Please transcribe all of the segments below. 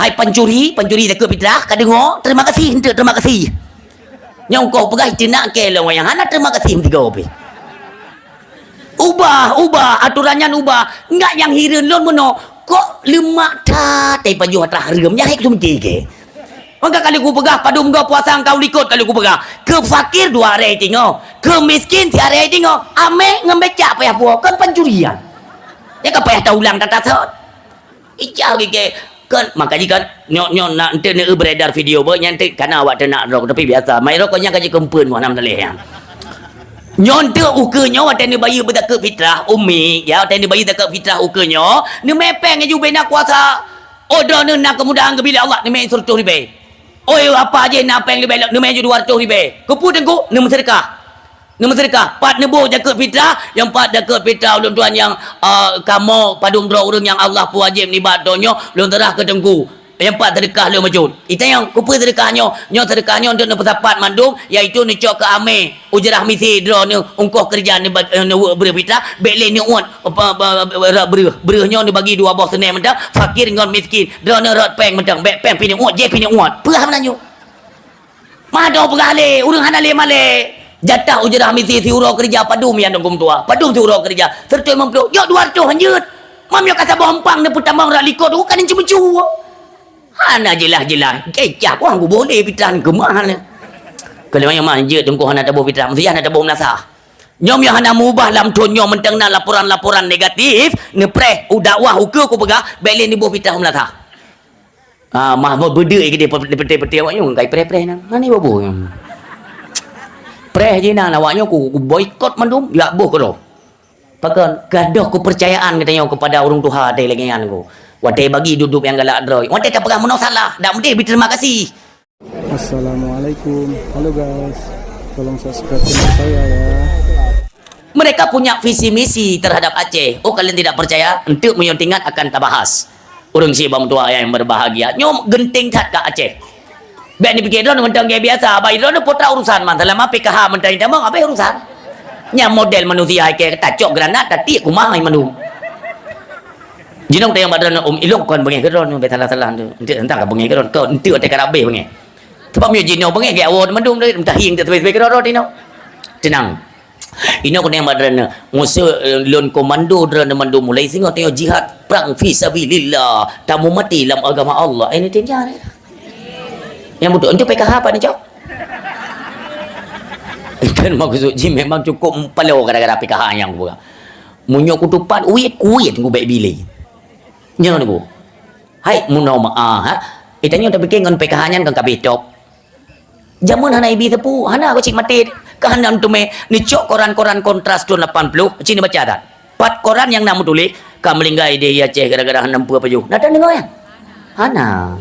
Hai pencuri tak ke fitrah ka dengar terima kasih henteu terima kasih. Nyong kau pegai cenak ke lo yang hana terima kasih tiga obe. Ubah aturannya ubah. Enggak yang hireun lon mono kok lemak ta tai paju hatra hareumnya hai sumti ke. Maka kali ku pegah padum go puasa engkau likut kali ku pegah. Ke fakir 2 hari tingo, ke miskin 3 hari tingo. Ame ngembeca payah puo kan pencurian. Ya ka payah taulang tata sot. Icau ke kan makanya kan nyo nak ente ne beredar video bo nyante kana awak nak rok tapi biasa mai rok nya kaji kempeun mo nam teleh yang nyon te uke nyo wate ne bayi bedak ke fitrah ummi ya wate ne bayi tak ke fitrah uke nyo ne mepeng ju bena kuasa odo ne nak kemudahan ke bila Allah ne me surtuh ribe oi apa je nak peng ribe ne me ju 200 ribe keput engku ne sedekah ne sedekah pat nebo jaket fitrah yang pat jaket fitrah ulun tuan yang kamu padum dro urang yang Allah pu wajib ni badonyo ulun terah ke tengku yang pat sedekah le majud ita yang kupu sedekahnya nyo sedekahnya untuk ne pesapat mandum iaitu ne cok ke ame ujrah misi dro ne ungkoh kerja ne ber fitrah bele ni uat berehnya ne bagi 2 boh senai mentang fakir ngon miskin dro ne rot peng mentang bek peng pini uat je pini uat pah menanyo mado pegale urang hana le male jatah ujrah misi si uro kerja padum yang dongkum tua padum si uro kerja serta mempeluk yo 200 hanjut mam yo kata bompang ne putambang rak likot tu kan cuma hana jelas kecap wang ku boleh pitran kemah ne kalau yang manje dengku hana tabo pitran mesti hana tabo menasah nyom yang hana mubah lam tun nyom mentang na laporan-laporan negatif ne preh dakwah uke ku pegah belen ni bo pitran menasah mah bede ke dia pete-pete awak nyong kai preh-preh nang ni bobo preh je nang awaknya ku boikot mandum ya boh ko pakan gadoh kepercayaan katanya kepada orang Tuhan dai lagi ku wate bagi duduk yang galak droi wate tak pegang menau salah dak mesti berterima kasih. Assalamualaikum, halo guys, tolong subscribe channel saya ya. Mereka punya visi misi terhadap Aceh. Oh kalian tidak percaya untuk menyuntingan akan tabahas orang si bang tua yang berbahagia nyom genting tat ke Aceh. Bek ni pikir drone mentang gaya biasa, bayi drone putra urusan mantan lama PKH mentang tamang apa urusan? Nya model manusia ke tacok granat tadi aku mahai manu. Jinong tayang badan ilong kon bengi drone be salah-salah tu. Entah ka bengi drone kau enti te karabe bengi. Sebab mi jinong bengi ge awon mandum deui entah hing te be drone dino. Tenang. Ino ko yang badan musuh lon komando drone mandu mulai singo teo jihad perang fi sabilillah tamu mati dalam agama Allah. Ini tinja ni. Yang betul untuk PKH apa ni cok? Kan maksud Jim memang cukup palau gara-gara PKH yang gua. Munyok kutupan kuit gua baik bilih. Nyo ni gua. Hai muno ha. Itanya tak bikin ngan PKH nya kan kabetop. Jamun hana ibi tepu, hana aku cik mati kehandam tu me ni cok koran-koran kontras tahun 80. Cini baca dah. 4 koran yang nak tulis kamelinggai dia Aceh gara-gara handam pu apa ju. Nak dengar ya? Hana.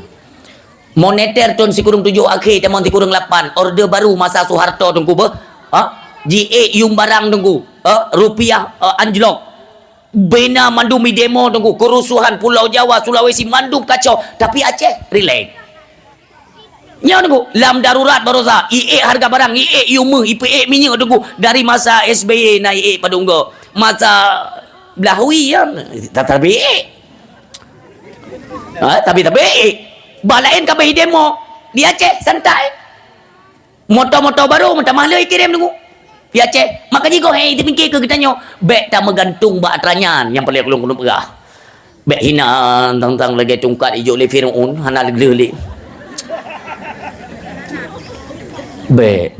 Moneter tahun sikurung 7 akhir tahun sikurung 8 orde baru masa Soeharto tunggu be GA yung barang tunggu rupiah anjlok bena mandumi demo tunggu kerusuhan Pulau Jawa Sulawesi mandum kacau tapi Aceh relax nya tunggu lam darurat baroza IE harga barang IE yume IPE minyak tunggu dari masa SBY naik padunggo masa Blahui ya tapi balain kabeh demo di Aceh santai motor-motor baru mentah mahal kirim tunggu di Aceh makanya kau hei dipikir ke kita nyo bek tak megantung bak atranyan yang paling kelung-kelung perah bek hina tentang lagi tungkat hijau le Firaun hana lele bek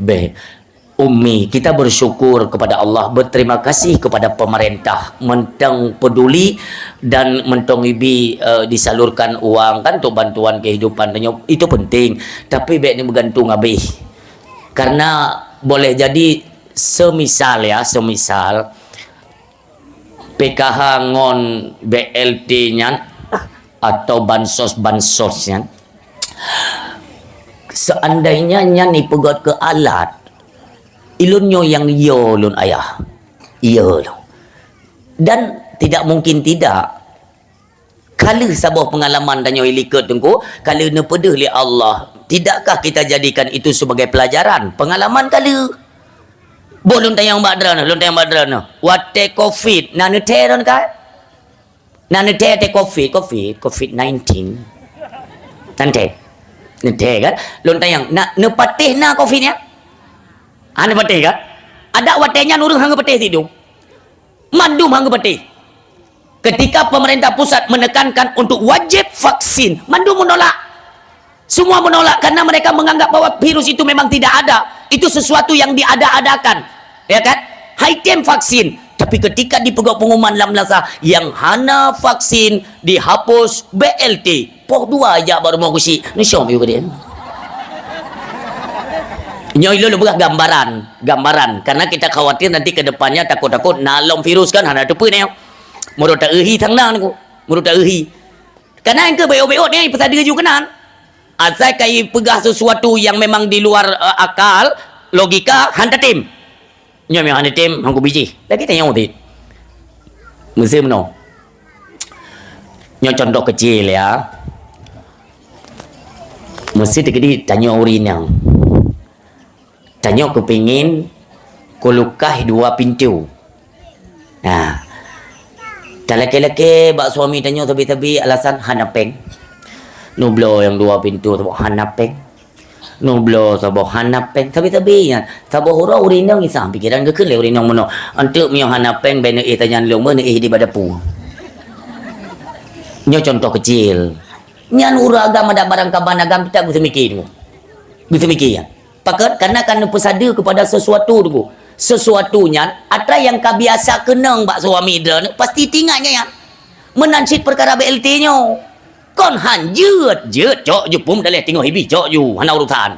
Umi, kita bersyukur kepada Allah, berterima kasih kepada pemerintah mentang peduli dan mentang ibi disalurkan uang kan untuk bantuan kehidupan itu penting. Tapi baik ni bergantung habis. Karena boleh jadi semisal PKH ngon BLT nya atau bansos-bansosnya. Seandainya nya ni pegot ke alat ilunyo yang yo lun ayah iya lo dan tidak mungkin tidak kalau sabah pengalaman dan yo ilikut tunggu kalau ne pedih li Allah tidakkah kita jadikan itu sebagai pelajaran pengalaman kalau bolon tayang badrana wate covid nanu teron ka nanu te covid 19 Nanti kan lon tayang na patih na covid nya ana patih kan ada watenya nurung hang patih tidu mandum hang patih ketika pemerintah pusat menekankan untuk wajib vaksin mandum menolak semua menolak karena mereka menganggap bahwa virus itu memang tidak ada itu sesuatu yang diada-adakan ya kan haitem vaksin tapi ketika dipegang pengumuman dalam lasa yang hana vaksin dihapus BLT poh dua aja baru mau kusi ni syom juga dia nyoi lo bukan gambaran karena kita khawatir nanti ke depannya takut-takut nalom virus kan hana tepu ni menurut tak ehi thang nang ku menurut tak ehi karena yang ke BO ni pasal dia juga nan asal kai pegah sesuatu yang memang di luar akal logika hanta tim nyoi hanta tim hangku biji lagi tanya utit mesti meno nyoi contoh kecil ya mesti tadi tanya urin yang tanya kepingin kulukah dua pintu nah tak laki-laki bak suami tanya tabi-tabi alasan hanapeng nublo yang dua pintu sabok hanapeng nublo sabok hanapeng tabi-tabi ya sabok hura urin yang isam pikiran ke le urin yang mono antuk mio hanapeng bena tanya long mana di badapu nyo contoh kecil nyan ura agama ada barang kaban agam kita bisa mikir ya pakat karena kan pesada kepada sesuatu tu sesuatunya ada yang kabiasa kenang bak suami dia pasti tinggalnya ya menancit perkara BLT nya kon hanjut cok ju pum daleh tengok hibi cok ju hana urusan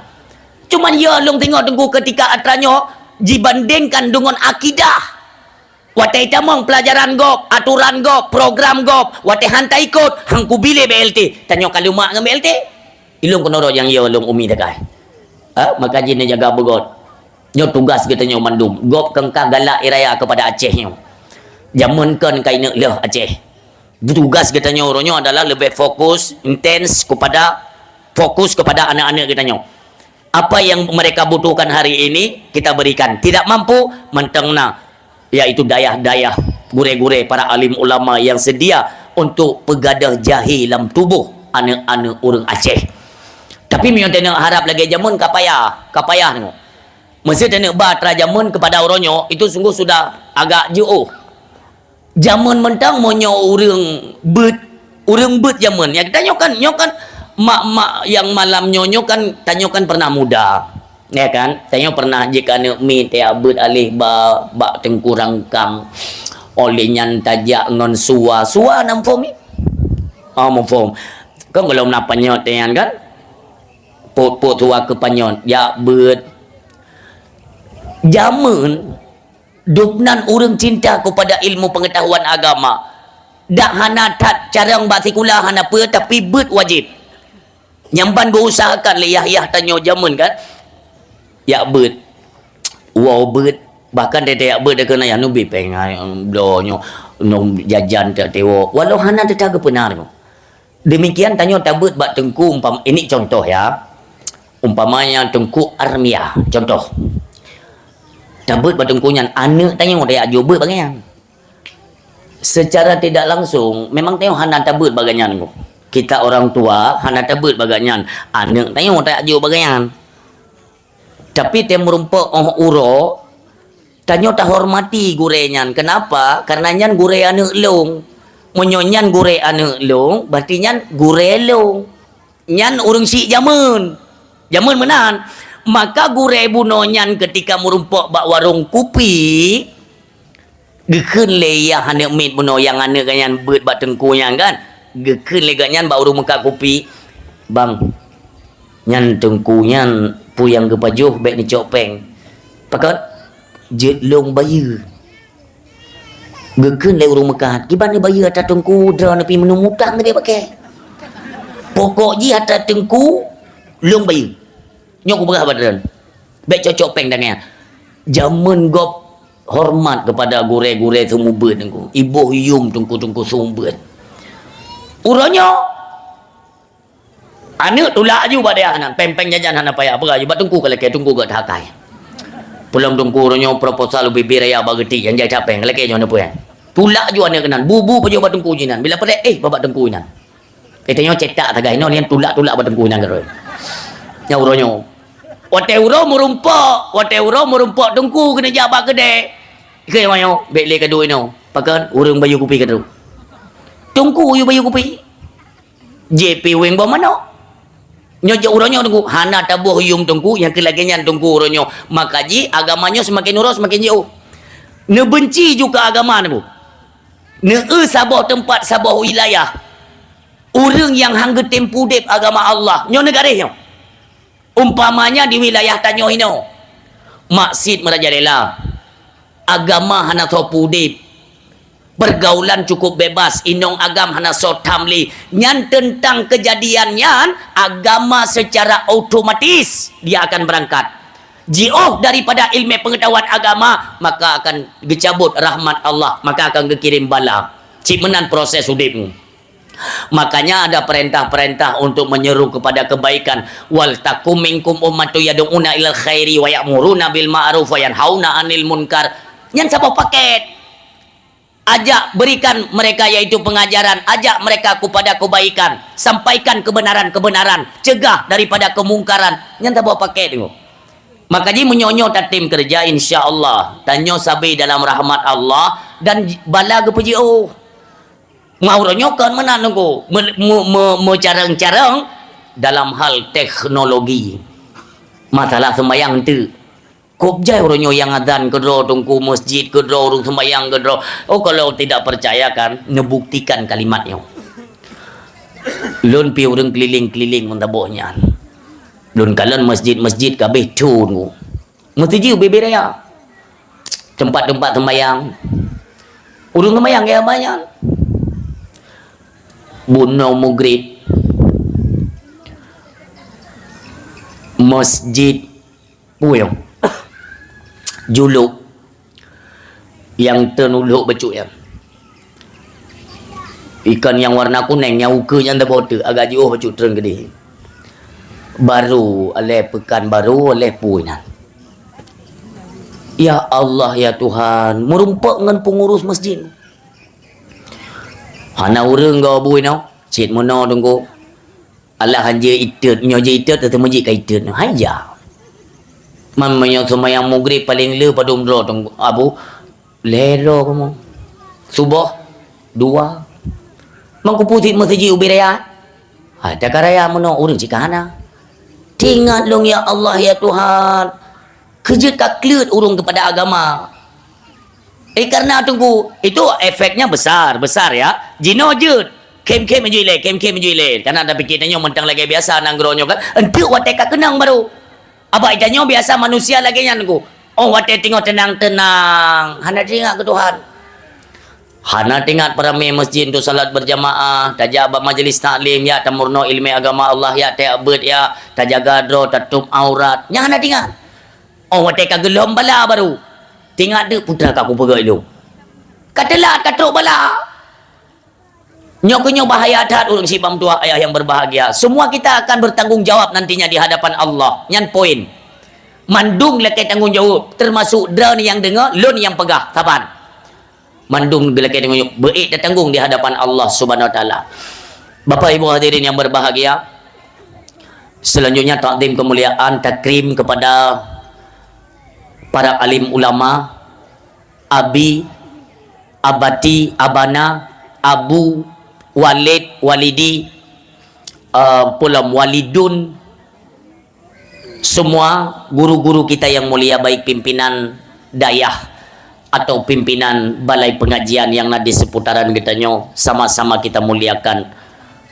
cuman ya long tengok tunggu ketika atranyo dibandingkan dengan akidah watai tamang pelajaran gop, aturan gop, program gop, watai hantai ikut, hangku bile BLT. Tanya kalau mak dengan BLT, ilung kenoro yang ya long umi dekai. Maka jin jaga begot. Nyo tugas kita nyo mandum. Gop kengka galak iraya kepada Aceh nyo. Jamunkan kai nak leh Aceh. Tugas kita nyo adalah lebih fokus, intens kepada anak-anak kita nyo. Apa yang mereka butuhkan hari ini kita berikan. Tidak mampu mentengna yaitu dayah-dayah gure-gure para alim ulama yang sedia untuk pegadah jahi dalam tubuh anak-anak orang Aceh. Tapi mion tena harap lagi jamun kapayah tengok. Mesti tena batra jamun kepada orangnya itu sungguh sudah agak jauh. Jamun mentang monyo urang bet jamun. Ya kita nyokan mak yang malam nyonyo kan tanyokan pernah muda. Ya kan saya pernah jika nak mi teh abut alih bak tengkurang kang oleh nyan tajak ngon suwa nam form ni mau form kan kalau nak panyot yang kan pot suwa ke panyot ya bet jamun dupnan orang cinta kepada ilmu pengetahuan agama dak hana tat carang bak sekulah hana apa tapi bet wajib nyamban go usahakan le yah tanyo jamun kan ya bet wow bet bahkan dia ya bet dia kena yang nubi pengai blonyo nom jajan tak tewo walau hana tetaga benar demikian tanya tabut bak tengku ini contoh ya umpamanya tengku armiah contoh tabut bak tengkunya anak tanya dia ajo bet bagian secara tidak langsung memang tanya hana tabut bagian kita orang tua hana tabut bagian anak tanya dia ajo bagian tapi dia merumpuk uro tanya tak hormati gurenyan kenapa karena nyan gure anak long menyonyan gure anak long berarti nyan gure long nyan urang si jamun menan maka gure bunonyan ketika merumpuk bak warung kopi gekeun le ya hanek mit buno yang anak ganyan beut bak tengkunya kan gekeun le ganyan bak warung muka kopi bang nyan tengkunyan puyang ke pajuh baik ni copeng pakat jet long bayu gekeun le urang mekat gimana bayu atas tengku dra nepi minum utang dia pakai pokok ji atas tengku long bayu nyok berah badan baik cocok peng dengan jamun gop hormat kepada gure-gure semua beut tengku ibu yum tengku sumbeut urangnya anak tulak ju pada anak pempeng jajan hana payah apa ju tunggu kalau ke tunggu kat hakai pulang tunggu ronyo proposal bibir raya bageti yang jai capeng lagi jo na puan tulak ju anak kenan bubu pajo bat tunggu jinan bila pada babak tunggu jinan Katanya cetak tagay no lian tulak-tulak batengku nang gero. Nya uronyo. Wate uro murumpok tengku kena jabak gede. Ke mayo bele kedua no. Pakan urang bayu kopi kedua. Tengku yu bayu kopi. JP weng ba mano? Nyojo uronyo tengku hana tabuh yung tengku yang kelagian tengku uronyo. Makaji agamanya semakin urus semakin jauh. Ne benci juga agama ni bu. Ne sabah tempat sabah wilayah. Orang yang hangga tempu dep agama Allah. Nyo negara nyo. Umpamanya di wilayah Tanyo Hino. Maksud merajalela. Agama hana topu dep. Pergaulan cukup bebas. Inong agam hana so tamli. Nyan tentang kejadian nyan. Agama secara otomatis dia akan berangkat. Jauh daripada ilmu pengetahuan agama, maka akan dicabut rahmat Allah, maka akan dikirim bala. Cik menan proses hidupmu. Makanya ada perintah-perintah untuk menyeru kepada kebaikan. Wal takum minkum ummatu yad'una ilal khairi wa ya'muruna bil ma'ruf wa yanhauna 'anil munkar. Yang siapa paket? Ajak berikan mereka yaitu pengajaran, ajak mereka kepada kebaikan, sampaikan kebenaran-kebenaran, cegah daripada kemungkaran. Yang siapa paket itu? Makanya menyonyo tim kerja insya-Allah. Tanyo sabi dalam rahmat Allah dan bala kepuji oh. Ngauronyo kan mana nunggu carang-carang dalam hal teknologi. Masalah sembayang tu. Kopjai oronyo yang adzan kedro tungku masjid kedro urung sembayang kedro. Oh kalau tidak percaya kan ngebuktikan kalimatnya. Lun pi urang keliling-keliling mentabohnya. Lun kalan masjid-masjid kabeh cun. Mesti jiu bebe raya. Tempat-tempat sembayang. Urung sembayang ya banyak. Bunau Maghrib. Masjid Puyo. Juluk. Yang tenuluk becuk ya. Ikan yang warna kuning yang ukanya anda bote agak jauh becuk terang gede. Baru oleh pekan baru oleh puinan. Ya Allah ya Tuhan, merumpak dengan pengurus masjid. Hana urang gau bui no, cit mono tunggu. Allah hanje itet, nyoje itet atau masjid ka itet no. Haja. Mamanya sembahyang maghrib paling le padum dro tunggu. Abu lero kamu. Subuh 2. Mangku putit masjid ubiraya. Ada karaya mono urang cikana. Tingat long ya Allah ya Tuhan. Kerja taklit urung kepada agama. Karena tunggu itu efeknya besar ya. Jino jut kem-kem menjuile, karena ada pikirannya mentang lagi biasa nanggronyo kan. Entuk wateka kenang baru. Abang itanyo biasa manusia lagi nya tunggu. Oh wate tengok tenang-tenang. Hana tengok ke Tuhan. Hana tingat para masjid untuk salat berjamaah, tajak majlis taklim ya, tamurno ilmu agama Allah ya, ta'bud ya, tajaga dro, tatup aurat. Nya hana tingat. Oh wate ka gelom bala baru. Tingat de putra ka aku pegai lu. Katelat katruk bala. Nyok bahaya tat urang sibam tua ayah yang berbahagia. Semua kita akan bertanggung jawab nantinya di hadapan Allah. Nyan poin. Mandung lekai tanggung jawab, termasuk drone yang dengar, lun yang pegah. Tapan. Mandung gelakai dengan baik dan tanggung di hadapan Allah Subhanahu wa taala. Bapak Ibu hadirin yang berbahagia, selanjutnya takdim kemuliaan takrim kepada para alim ulama, abi, abati, abana, abu, walid, walidi, pulam walidun, semua guru-guru kita yang mulia, baik pimpinan dayah atau pimpinan balai pengajian yang ada di seputaran kita nyo, sama-sama kita muliakan.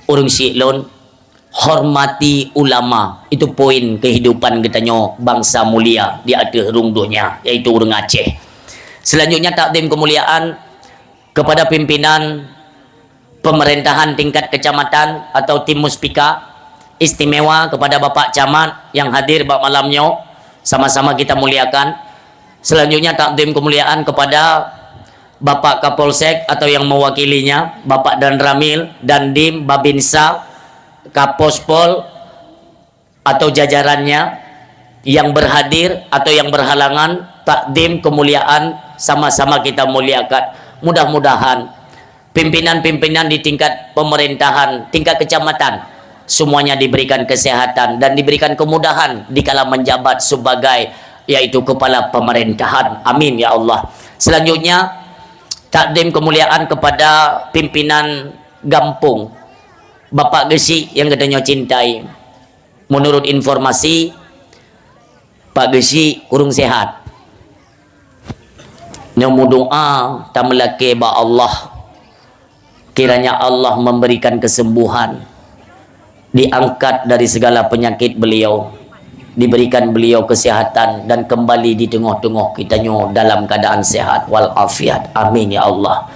Urang siklon hormati ulama, itu poin kehidupan kita nyo bangsa mulia di atas rung dunia, yaitu urang Aceh. Selanjutnya takdim kemuliaan kepada pimpinan pemerintahan tingkat kecamatan atau tim muspika, istimewa kepada Bapak Camat yang hadir pada malamnya, sama-sama kita muliakan. Selanjutnya takdim kemuliaan kepada Bapak Kapolsek atau yang mewakilinya, Bapak Dan Ramil, Dandim, Babinsa, Kapospol atau jajarannya yang berhadir atau yang berhalangan, takdim kemuliaan sama-sama kita muliakan. Mudah-mudahan pimpinan-pimpinan di tingkat pemerintahan, tingkat kecamatan, semuanya diberikan kesehatan dan diberikan kemudahan dikala menjabat sebagai yaitu kepala pemerintahan. Amin ya Allah. Selanjutnya takdim kemuliaan kepada pimpinan Gampung Bapak Gesi yang katanya cintai. Menurut informasi Pak Gesi kurung sehat. Nyamu doa tamelake ba Allah, kiranya Allah memberikan kesembuhan, diangkat dari segala penyakit beliau, diberikan beliau kesehatan dan kembali di tengah-tengah kita dalam keadaan sehat wal afiat. Amin ya Allah.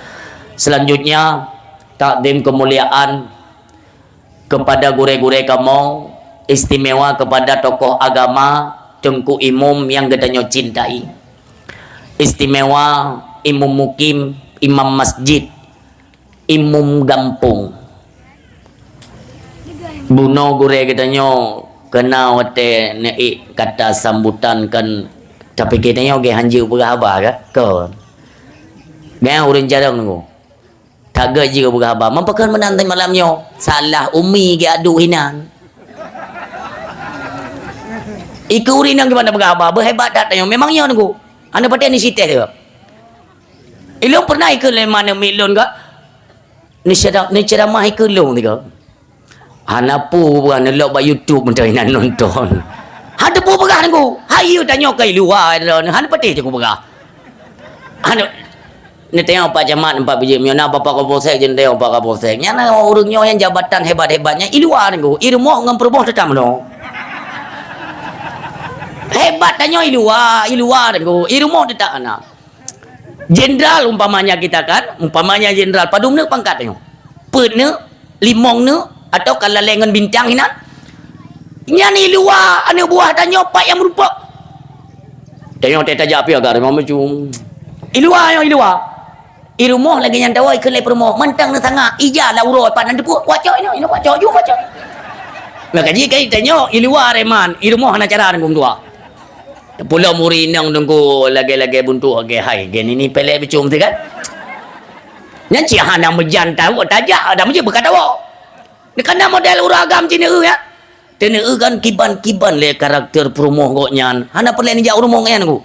Selanjutnya takdim kemuliaan kepada gure-gure kamu, istimewa kepada tokoh agama Tengku Imam yang katanya cintai. Istimewa imam mukim, imam masjid, imam gampung. Buno gure katanya kena wate naik kata sambutan kan, tapi katanya oke hanju berhabar kan? Gaya orang jarang nunggu. Tak gaji ke berhabar. Mampakan menantai malamnya salah umi ke adu hinan. Iku urin yang gimana berhabar berhebat tak tanya memangnya nunggu. Anda pada ni sites ke? Ilong pernah ikut le mana milon ke? Ni ceramah ikut long ni ke? Hana pu bukan elok ba YouTube menteri nak nonton. Ada pu berah nunggu. Hayu tanya ke luar hana patih je ku berah. Hana ni tengok Pak Camat 4 biji miona Bapak Kapolsek je tengok Pak Kapolsek. Nyana orangnya yang jabatan hebat-hebatnya i luar nunggu. I rumah ngam perboh tetam no. Hebat tanya i luar nunggu. I rumah tetak ana. Jenderal umpamanya kita kan, umpamanya jenderal padum ne pangkat tengok. Pe ne, limong ne atau kalau lengan bintang hinan. Nyani luar ane buah tanya pak yang merupa. Tengok teta japi agak memang macam. I luar. I rumah lagi yang tahu ikan lepur rumah mentang na sangat ija la uroi pan nanti pu wacok ini wacok ju wacok. Maka jika tanya i luar reman, i rumah na cara ngum tua. Pulau Murinang nunggu lagi-lagi buntu lagi hai gen ini pelek becum tu kan. Yang cihan yang berjantai buat tajak ada macam berkata wak. Kena model uragam cina ya. Tena kan kiban-kiban le karakter promo koknya. Hana perlu ni jauh rumah kan aku.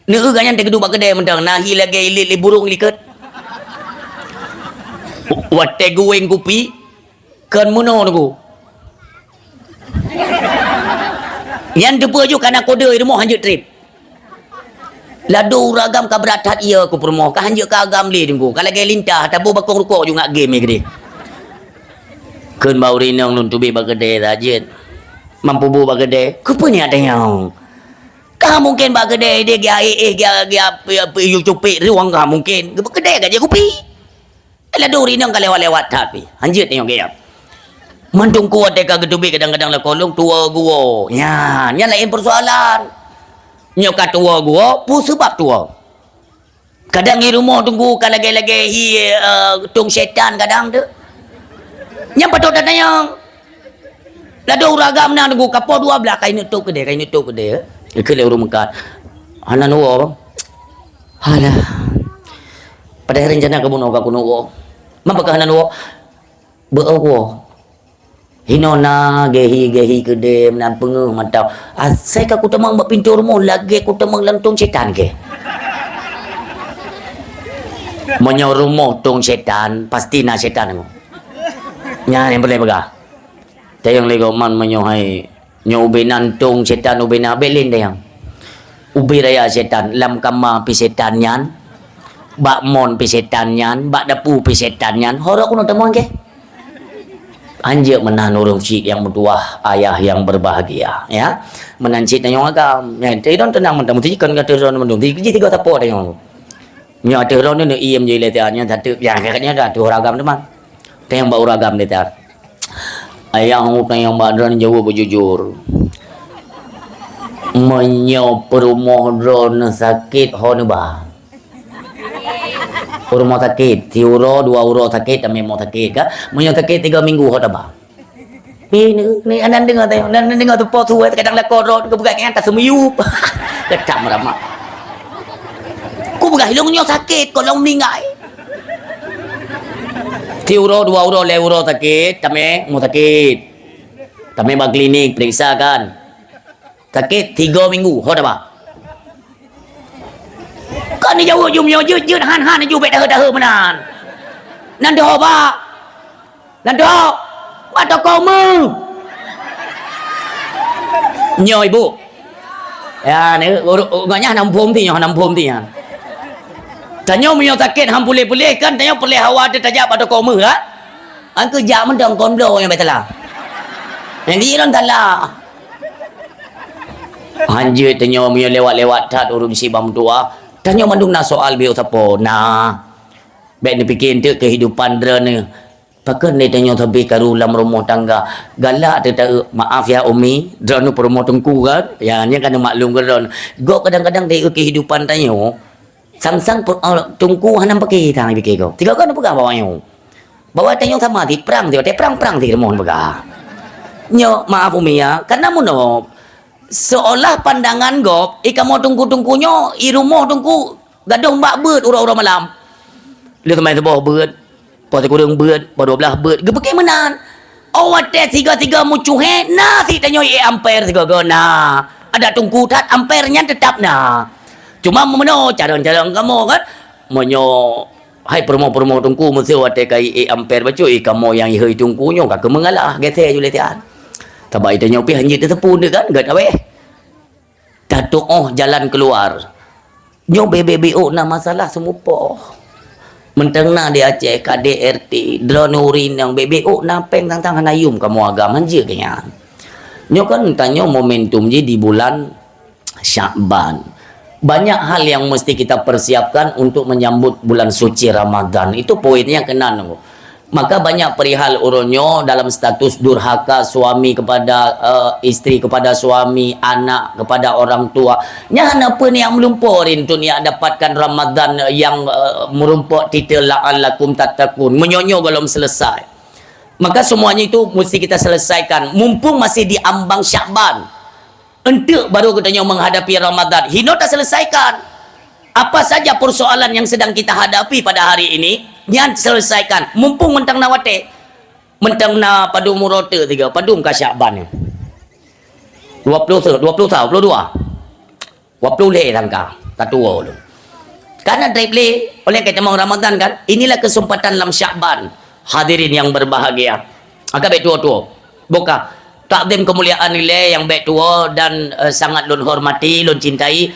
Ne kan yang tegedu bak kedai mentang nahi lagi ilit burung liket. Wate gueng kupi kan mono aku. Yang depa ju kana kode rumah hanjut trip. Ladu ragam ka beratat ia ku permoh ka hanjut ka agam le tunggu. Kalau gay lintah tabu bakong rukuk juga game gede. Keun bau rinang nun tubi bagede rajin. Mampu bu bagede. Ku punya ada yang. Ka mungkin bagede dia dia YouTube ruang ka mungkin. Bagede gaje kupi. Ladu rinang ka lewat-lewat tapi. Hanjut tengok gaya. Mantung kuat teka gedubi kadang-kadang lah kolong tua gua. Ya, nya lain persoalan. Nya kat tua gua, pu sebab tua. Kadang di rumah tunggu kan lagi-lagi tung setan kadang tu. Nya patut datang. Lado uragam na tunggu kapo 12 kain tu kedai. Ke le urung mekat. Ana nuwo. Halah. Pada rencana ke buno ka kuno. Mapakah ana nuwo? Beawo. Hinona gehi kedem nan penguh mantau. Asai ka ku temang bak pintu rumah lagi ku temang lantung setan ke. Monyo rumah tung setan pasti na setan mo. Nya yang boleh bagah. Tayang lego man monyo hai nyo ubenan tung setan ubena belin dayang. Ubi raya setan lam kama pi setan nyan. Bak mon pi setan nyan, bak dapu pi setan nyan. Horok ku temang ke. Anjir menahan orang cik yang bertuah ayah yang berbahagia ya menancit tanya agam ya tidak tenang mentang mentang kan kata orang mendung tiga tapo tanya nya ada orang ni iem je letiannya satu yang katanya ada tu ragam teman tayang bau ragam letar ayah hu tayang badran jauh berjujur menyo perumah drone sakit honba rumah sakit, 3 euro, 2 euro sakit, kami mau sakit kan? Punya sakit 3 minggu hot apa? Ni anan dengar tayang, anan dengar tu pot suai kadang la korot ke bukan kan tak semuyup. Kecam ramah. Ku bukan hilangnya sakit, kalau meninggal. Ti uro 2 uro le uro sakit, tame mau sakit. Tame bak klinik periksa kan. Sakit 3 minggu, ho dah ba? Kan ni jauh jum yo jut han ju bet dah menan. Nan dah ba. Nan dah. Ba to ko mu. Nyo ibu. Ya ni nganya nampum ti nyo nampum ti ya. Tanyo punya sakit ham boleh kan tanyo boleh hawa dia tajak pada kau mu ha. An ke jak mendang kondo yang betala. Yang dia orang tala. Anjir tanyo punya lewat-lewat tat urung si bam tua. Tanyo mandung na soal bio sapo. Nah. Baik ni fikir tu kehidupan dra ni. Pakai ni tanyo tapi karu dalam rumah tangga. Galak dia maaf ya Umi. Dra nu rumah tengku kan. Ya ni kan maklum kan. Go kadang-kadang dia kehidupan tanyo. Sang-sang tungku hanam pakai tang fikir kau. Tiga kan pegang bawahnya. Bawa tanyo sama di perang dia perang di rumah pegang. Nyo maaf Umi ya. Karena muno seolah pandangan gop ikamu tungku-tungkunyo i rumah tungku gaduh mbak beut ura-ura malam. Lihat main sebuah beut. Pos kurang beut, pos 12 beut. Gepeke menan. Awat tiga mucuhe nah si tanyo ampere tiga nah. Ada tungku tat amperenya tetap nah. Cuma meno cara-cara kamu kan menyo hai promo tungku mesti wate kai ampere bacu kamu yang hai tungkunyo kak mengalah gete ju letian. Tabai tanyo pi hanjit tepun dia kan gak awe. Datuk jalan keluar. Nyo BBBO na masalah semupo. Mentengna di Aceh KDRT dronurin yang BBO napeng tentang hanayum kamu agama je kayaknya. Nyo kan tanyo momentum je di bulan Syakban. Banyak hal yang mesti kita persiapkan untuk menyambut bulan suci Ramadan. Itu poinnya kena nunggu. Maka banyak perihal uronyo dalam status durhaka suami kepada istri, kepada suami, anak, kepada orang tua. Nya apa ni yang melumpurin tu ni dapatkan Ramadan yang merumpuk titel la'allakum tattaqun. Menyonyo belum selesai. Maka semuanya itu mesti kita selesaikan. Mumpung masih di ambang Syakban. Untuk baru katanya menghadapi Ramadan. Hino tak selesaikan. Apa saja persoalan yang sedang kita hadapi pada hari ini, yang selesaikan. Mumpung mentang nawate. Mentang na padu murote tiga. Padu muka Syakban. 20 tahun, 22. 20 leh langkah. Tak tua dulu. Karena drive leh, oleh kita mau Ramadan kan, inilah kesempatan dalam Syakban. Hadirin yang berbahagia. Agak baik tua-tua. Buka. Takdim kemuliaan nilai yang baik tua dan sangat lun hormati, lun cintai.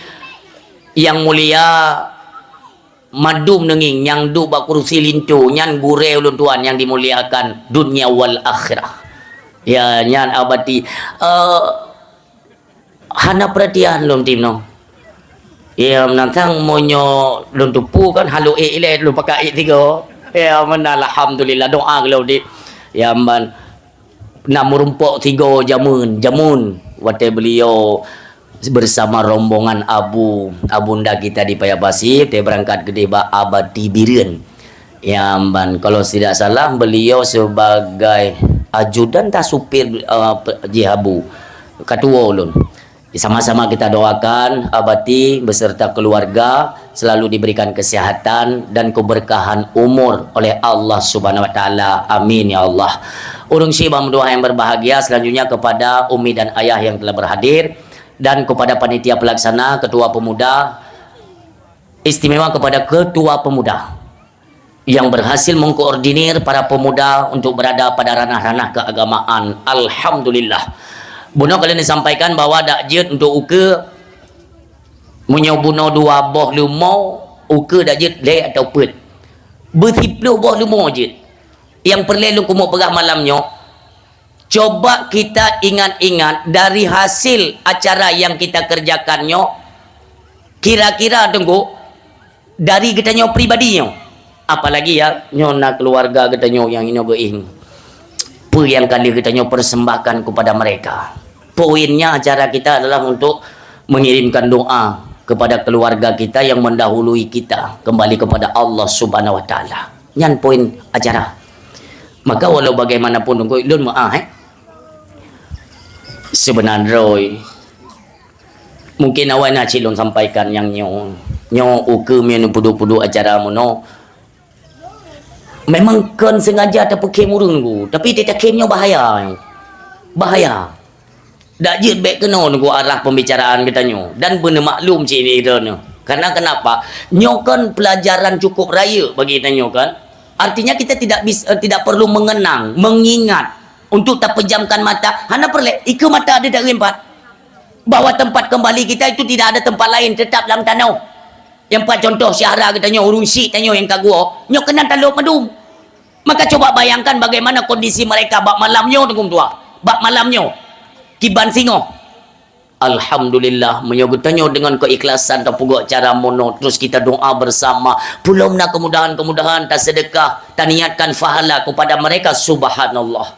Yang mulia madum nenging yang du bak kursi lintu nyan gure ulun tuan yang dimuliakan dunia wal akhirah. Ya nyan abadi hana perhatian lun tim no. Ya menantang monyo lun tupu kan halu ile lun pakai tiga. Ya mana alhamdulillah doa kalau di ya man nak merumpuk 3 jamun wate beliau bersama rombongan abunda kita di Payabasi dia berangkat ke Deba Abadi Biren ya man kalau tidak salah beliau sebagai ajudan tak supir jihabu ketua ulun. Sama-sama kita doakan Abati beserta keluarga selalu diberikan kesehatan dan keberkahan umur oleh Allah Subhanahu wa taala. Amin ya Allah. Urung syibah doa yang berbahagia selanjutnya kepada umi dan ayah yang telah berhadir dan kepada panitia pelaksana, ketua pemuda, istimewa kepada ketua pemuda yang berhasil mengkoordinir para pemuda untuk berada pada ranah-ranah keagamaan. Alhamdulillah. Buno kalian disampaikan bahwa dak jut untuk uke menyobuno 2 boh lumau uke dak jut le atau put. Bertiplu boh lumau jut. Yang perlu kumuk perah malamnya. Coba kita ingat-ingat dari hasil acara yang kita kerjakannya. Kira-kira tunggu dari kitanya pribadinya. Apalagi ya nyona keluarga kitanya yang ini geing. Apa yang kali kitanya persembahkan kepada mereka. Poinnya acara kita adalah untuk mengirimkan doa kepada keluarga kita yang mendahului kita kembali kepada Allah Subhanahu wa taala. Nyan poin acara. Maka walau bagaimanapun tunggu lun maah sebenarnya mungkin awak nak cilon sampaikan yang nyo uke menu pudu-pudu acara mono Memang kan sengaja tak pakai murung ku, tapi dia kemnya bahaya. Bahaya. Dak jid baik kena ku arah pembicaraan kita nyo dan benar maklum cik ni kita ni. Karena kenapa? Nyo kan pelajaran cukup raya bagi kita nyo kan. Artinya kita tidak perlu mengenang, mengingat untuk tak pejamkan mata. Hana perlu ika mata ada dari empat. Bahawa tempat kembali kita itu tidak ada tempat lain, tetap dalam tanah. Yang empat contoh syahra kita nyo urung si tanyo yang kagua, nyo kena taluk medum. Maka coba bayangkan bagaimana kondisi mereka bak malamnya tengkum tua. Bak malamnya kiban singo. Alhamdulillah menyogotanya dengan keikhlasan dan pugak cara mono. Terus kita doa bersama. Belum nak kemudahan-kemudahan tak sedekah, tak niatkan fahala kepada mereka. Subhanallah.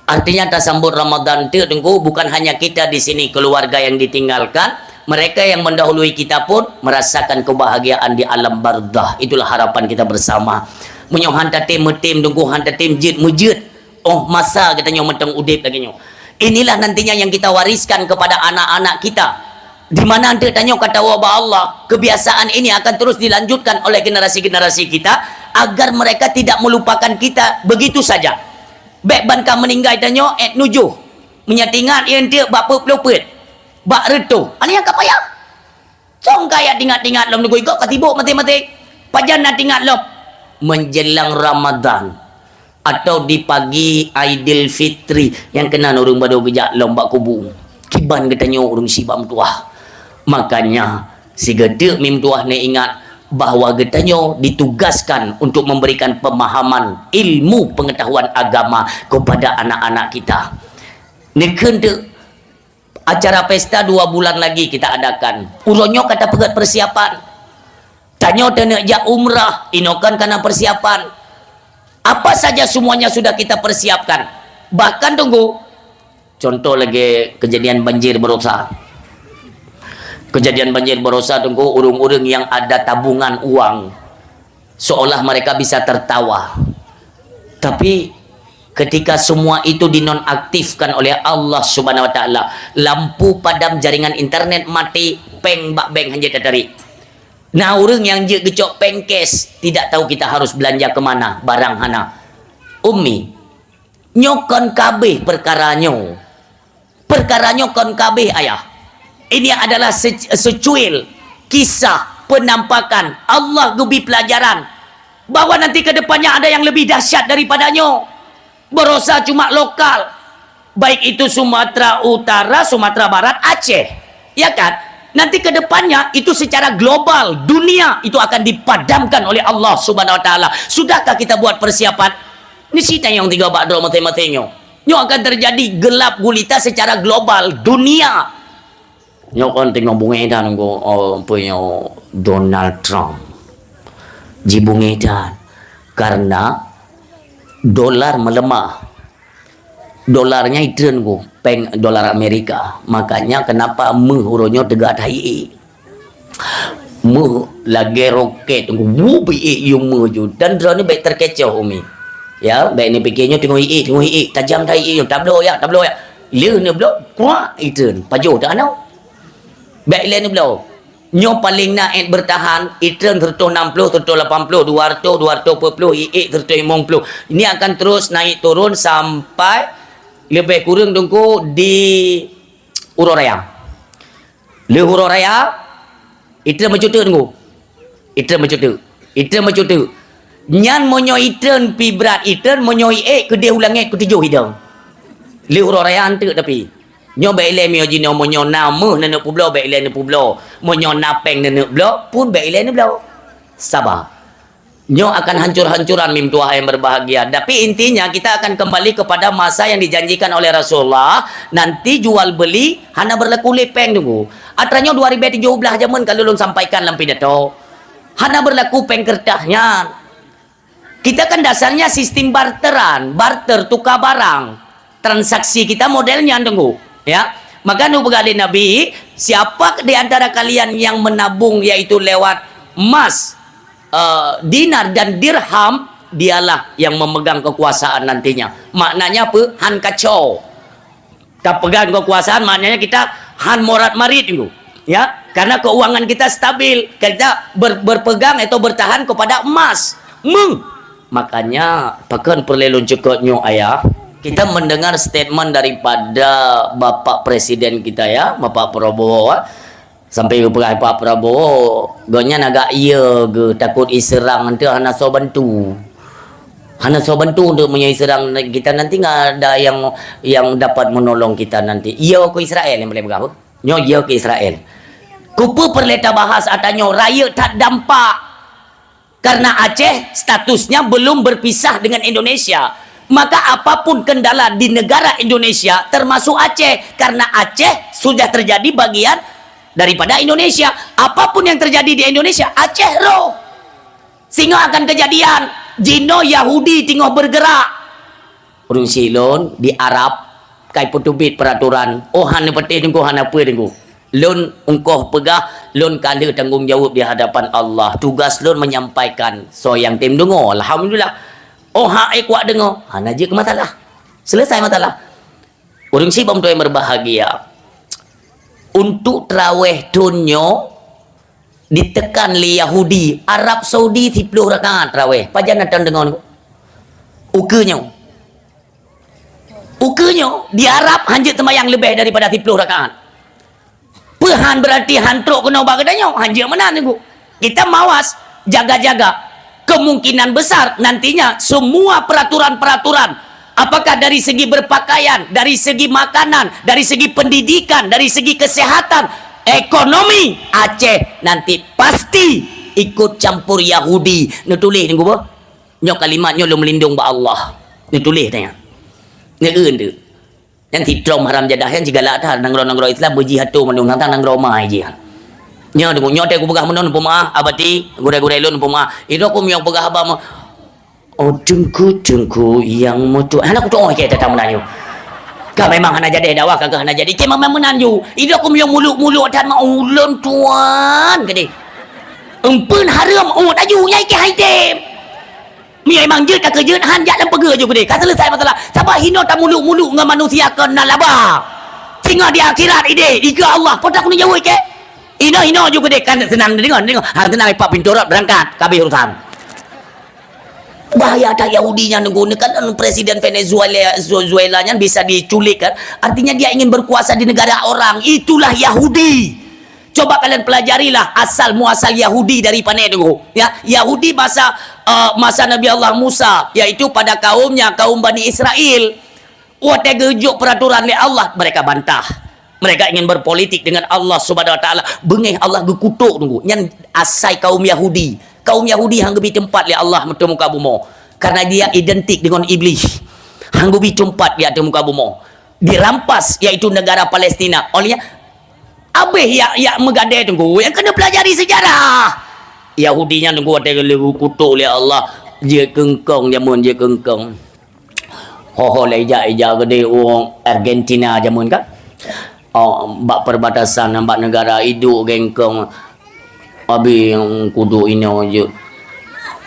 Artinya tak sambut Ramadan tu tengku bukan hanya kita di sini keluarga yang ditinggalkan, mereka yang mendahului kita pun merasakan kebahagiaan di alam bardah. Itulah harapan kita bersama. Menyo hantar tim tengku hantar tim jid mujid. Oh masa katanya menteng udip lagi nyo. Inilah nantinya yang kita wariskan kepada anak-anak kita. Di mana anda tanya kata wabah Allah, kebiasaan ini akan terus dilanjutkan oleh generasi-generasi kita agar mereka tidak melupakan kita begitu saja. Baik banka meninggal tanya nujuh menyatingat yang dia bapa pelupet. Bak retu. Ani yang kapaya. Song kaya tingat-tingat lom nego ikut katibuk mati-mati. Pajan nak tingat lom menjelang Ramadan atau di pagi Aidilfitri yang kena urung badu gejak lomba kubu. Kiban katanya urung si bam tuah. Makanya si gede mim tuah ni ingat bahawa getanya ditugaskan untuk memberikan pemahaman ilmu pengetahuan agama kepada anak-anak kita. Neken tu acara pesta 2 bulan lagi kita adakan. Uronyo kata pegat persiapan. Tanya nak jak umrah, inokan karena persiapan. Apa saja semuanya sudah kita persiapkan. Bahkan tunggu. Contoh lagi kejadian banjir berosa. Kejadian banjir berosa tunggu urung-urung yang ada tabungan uang. Seolah mereka bisa tertawa. Tapi ketika semua itu dinonaktifkan oleh Allah Subhanahu wa taala, lampu padam, jaringan internet mati, peng bak beng hanya tarik. Nah orang yang je gecok pengkes tidak tahu kita harus belanja kemana barang hana. Umi nyokon kabeh perkaranyo kon kabeh ayah. Ini adalah secuil kisah penampakan Allah gubi pelajaran bahwa nanti ke depannya ada yang lebih dahsyat daripadanya. Berosa cuma lokal, baik itu Sumatera Utara, Sumatera Barat, Aceh, ya kan? Nanti ke depannya itu secara global dunia itu akan dipadamkan oleh Allah Subhanahu wa taala. Sudahkah kita buat persiapan? Ini cerita yang 3 bakdo mati-matinya. Nyo akan terjadi gelap gulita secara global dunia. Nyo kan tengok bungedan nggo punya Donald Trump. Jibungedan karena dolar melemah. Dolarnya itu nggo peng dolar Amerika. Makanya kenapa huronyo tegak hai lagi roket nggo bi yung ju dan drone baik terkecoh umi. Ya, baik ni pikirnya tengok tajam tai tablo ya. Le ni blok kuat itu pajo tak ano. Baik le ni blok. Nyo paling naik bertahan itren 160, 180, 200, 240, 150. Ini akan terus naik turun sampai lebih kurang tunggu di Uroraya. Le Uroraya itu mencutu tunggu. Itu mencutu. Nyan monyo itren pi berat itren monyo ke dia ulangi ke 7 hidung. Le Uroraya antu tapi nyo baile mio jino monyo nama nenek publo baile nenek publo. Monyo napeng nenek publo pun baile nenek publo. Sabar. Nyo akan hancur-hancuran mim tuah yang berbahagia. Tapi intinya kita akan kembali kepada masa yang dijanjikan oleh Rasulullah. Nanti jual beli hana berlaku lepeng tunggu. Atranya 2017 zaman kalau lu sampaikan dalam pidato. Hana berlaku peng kertahnya. Kita kan dasarnya sistem barteran, barter tukar barang. Transaksi kita modelnya tunggu, ya. Maka nu begadai Nabi, siapa di antara kalian yang menabung yaitu lewat emas, dinar dan dirham, dialah yang memegang kekuasaan nantinya. Maknanya apa? Han kacau. Tak pegang kekuasaan maknanya kita han morat marit itu, ya. Karena keuangan kita stabil, kita berpegang atau bertahan kepada emas. Makanya pekan perlelun cekotnya ayah, kita mendengar statement daripada Bapak Presiden kita ya, Bapak Prabowo. Sampai Pak Prabowo gonya naga iya ge takut iserang nanti hana so bantu. Hana so bantu untuk menyerang kita nanti nggak ada yang dapat menolong kita nanti. Iya ke Israel yang boleh berapa? Nyo iya ke Israel. Kupu perleta bahas atanya raya tak dampak. Karena Aceh statusnya belum berpisah dengan Indonesia. Maka apapun kendala di negara Indonesia termasuk Aceh. Karena Aceh sudah terjadi bagian daripada Indonesia. Apapun yang terjadi di Indonesia, Aceh roh. Sehingga akan kejadian Jino Yahudi tengah bergerak. Urung silon di Arab kai petubit peraturan. Oh hana peti tengku hana apa tengku. Lun ungkoh pegah, lun kala tanggungjawab di hadapan Allah. Tugas lun menyampaikan. So yang tim dengar, alhamdulillah. Oh hak kuat dengar. Hana je ke masalah. Selesai masalah. Urung si bom tu yang berbahagia. Untuk terawih dunia ditekan li Yahudi Arab Saudi 10 rakaat terawih pajan datang dengan ukenya di Arab hanjit temayang lebih daripada 10 rakaat pehan berarti hantruk kena bagadanya hanjit mana tunggu kita mawas jaga-jaga kemungkinan besar nantinya semua peraturan-peraturan apakah dari segi berpakaian, dari segi makanan, dari segi pendidikan, dari segi kesehatan, ekonomi, Aceh nanti pasti ikut campur Yahudi. Ni tulis ni gua. Nyok kalimatnya lu melindung ba Allah. Ni tulis tanya. Ni eun tu. Yang titrom haram jadah yang segala dah nanggro Islam berjihad tu menung tang nanggro mai je. Nya dengu nyote ku pegah menon pemaah abati, gure-gure lun pemaah. Itu aku yang pegah abah oh jengku yang mutu anak tu oh kita tak menanyu kau memang hana jadi dakwah kagak hana jadi ke memang menanyu itu aku yang muluk-muluk dan mau ulun tuan gede empun haram oh tayu nyai ke haidem mi memang jeut kagak jeut hanjat dan pege je gede kan selesai masalah siapa hino tak muluk-muluk dengan manusia kena laba tinggal di akhirat ide iga Allah potak ni jauh ke hino juga gede kan senang dengar har tenang pak pintu berangkat kabeh urusan bahaya ada Yahudinya nunggu kan presiden Venezuela nya bisa diculik kan artinya dia ingin berkuasa di negara orang itulah Yahudi coba kalian pelajarilah asal muasal Yahudi dari mana nunggu ya Yahudi masa Nabi Allah Musa yaitu pada kaumnya kaum Bani Israel wate gejuk peraturan oleh Allah mereka bantah mereka ingin berpolitik dengan Allah Subhanahu Wa Taala bengih Allah gekutuk nunggu nyan asai kaum Yahudi hanggubi tempat li Allah metu muka bumo karena dia identik dengan iblis hanggubi tempat di atas muka bumo dirampas yaitu negara Palestina olehnya abeh ya megade tunggu yang kena pelajari sejarah Yahudinya tunggu ada kutuk oleh Allah dia kengkong jamun dia kengkong ho leja gede orang Argentina jamun kan bak perbatasan bak negara itu gengkong abi yang kudu ini aja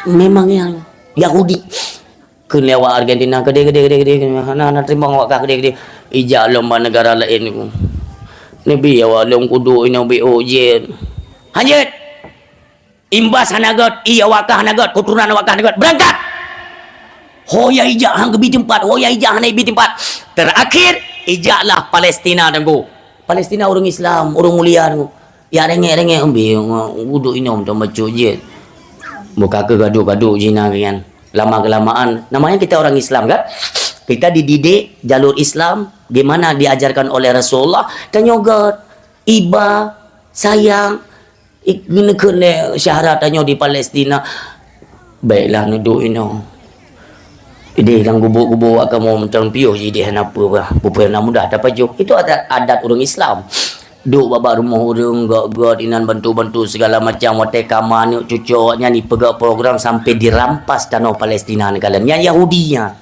memang yang Yahudi kelewa Argentina gede anak terima awak gede ijak lomba negara lain ni bi awak lom kudu ini bi ojen hanjit imbas hanagot iya wakah hanagot keturunan wakah hanagot berangkat hoya ijak hang gebi tempat hoya ijak hanai bi tempat terakhir ijaklah Palestina tanggu Palestina orang Islam orang mulia tanggu ya rengek ambil wuduk ini om baca je buka ke gaduh-gaduh Cina kan lama-kelamaan namanya kita orang Islam kan kita dididik jalur Islam gimana diajarkan oleh Rasulullah dan yoga iba sayang kena syahratannya di Palestina baiklah nuduk ini ide yang gubuk-gubuk akan mau macam piuh jadi apa bah pupena mudah dapat juk itu adat orang Islam duk babak rumah orang gak inan bantu-bantu segala macam wate kamar ni cucuknya ni pegak program sampai dirampas tanah Palestina ni kalian yang Yahudinya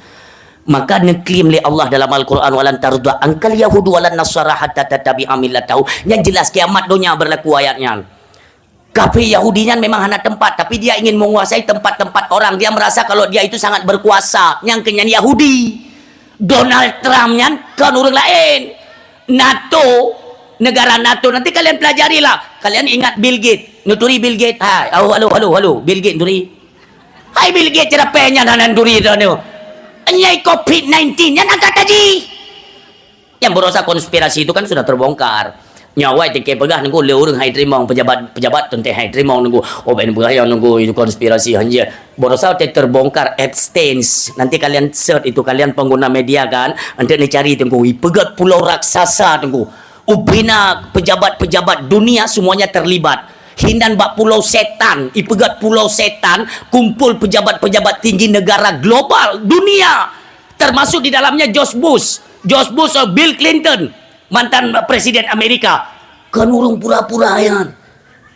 maka neklaim oleh Allah dalam Al-Quran walan tarda angkal yahudu walan nasara hatta tatabi'a millatahu yang jelas kiamat dunia berlaku ayatnya kafir Yahudinya memang hanya tempat tapi dia ingin menguasai tempat-tempat orang dia merasa kalau dia itu sangat berkuasa yang kenyan Yahudi Donald Trump-nya kan orang lain NATO negara NATO nanti kalian pelajarilah kalian ingat Bill Gates nuturi Bill Gates halo Bill Gates nuturi Hai Bill Gates cerapenya nanan duri dah ni. Anyai COVID-19 yang angkat tadi. Yang berusaha konspirasi itu kan sudah terbongkar. Nyawa itu pegah nunggu le orang hai terima pejabat tentang hai terima nunggu oh ben bahaya nunggu itu konspirasi hanya berusaha terbongkar Epstein. Nanti kalian search itu, kalian pengguna media kan, nanti ni cari tunggu pegat pulau raksasa tunggu ubina pejabat-pejabat dunia semuanya terlibat. Hindan bak pulau setan, ipegat pulau setan, kumpul pejabat-pejabat tinggi negara global dunia, termasuk di dalamnya George Bush, Bill Clinton, mantan Presiden Amerika. Kan urung pura-pura yan.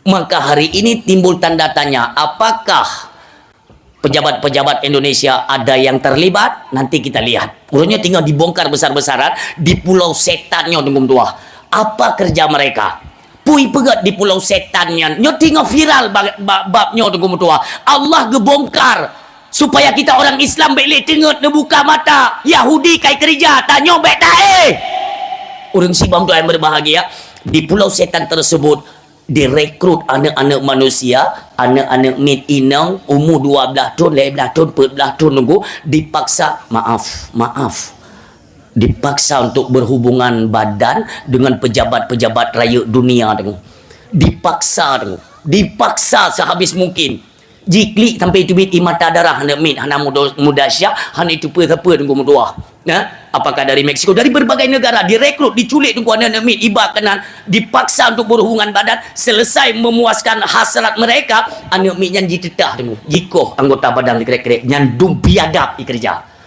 Maka hari ini timbul tanda tanya, apakah pejabat-pejabat Indonesia ada yang terlibat? Nanti kita lihat. Urungnya tinggal dibongkar besar-besaran di pulau setannya dengan tua. Apa kerja mereka? Pui pegat di pulau setannya. Nyo tinggal viral babnya dengan tua. Allah gebongkar supaya kita orang Islam beli tengok buka mata. Yahudi kai kerja tanya bek tae. Orang sibang tu yang berbahagia di pulau setan tersebut direkrut anak-anak manusia, anak-anak mit inang umur 12 tahun, 11 tahun, 14 tahun nunggu dipaksa dipaksa untuk berhubungan badan dengan pejabat-pejabat raya dunia dipaksa sehabis mungkin. Jiklik sampai itu bit mata darah hana mit hana muda syah hana itu apa tunggu mudah. Nah, apakah dari Meksiko, dari berbagai negara direkrut, diculik tunggu anak mit iba kenan dipaksa untuk berhubungan badan, selesai memuaskan hasrat mereka, anak mit yang ditetah tunggu. Jiko anggota badan krek-krek yang dum biadab dikerja.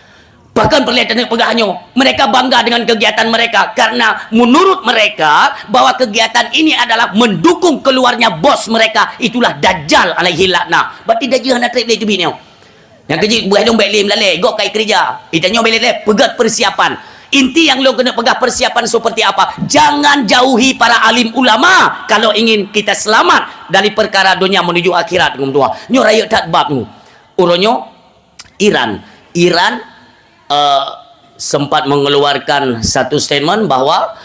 Bahkan perlihatannya pegahnya, mereka bangga dengan kegiatan mereka karena menurut mereka bahwa kegiatan ini adalah mendukung keluarnya bos mereka, itulah Dajjal alaihi laknah. Berarti Dajjal nak trip itu biniau. Yang kerja buah dong baik lim lalai, gok kai kerja. Itanya baik lalai, pegat persiapan. Inti yang lo kena pegang persiapan seperti apa? Jangan jauhi para alim ulama kalau ingin kita selamat dari perkara dunia menuju akhirat. Nyo raya tak bab nu. Uronyo Iran sempat mengeluarkan satu statement bahwa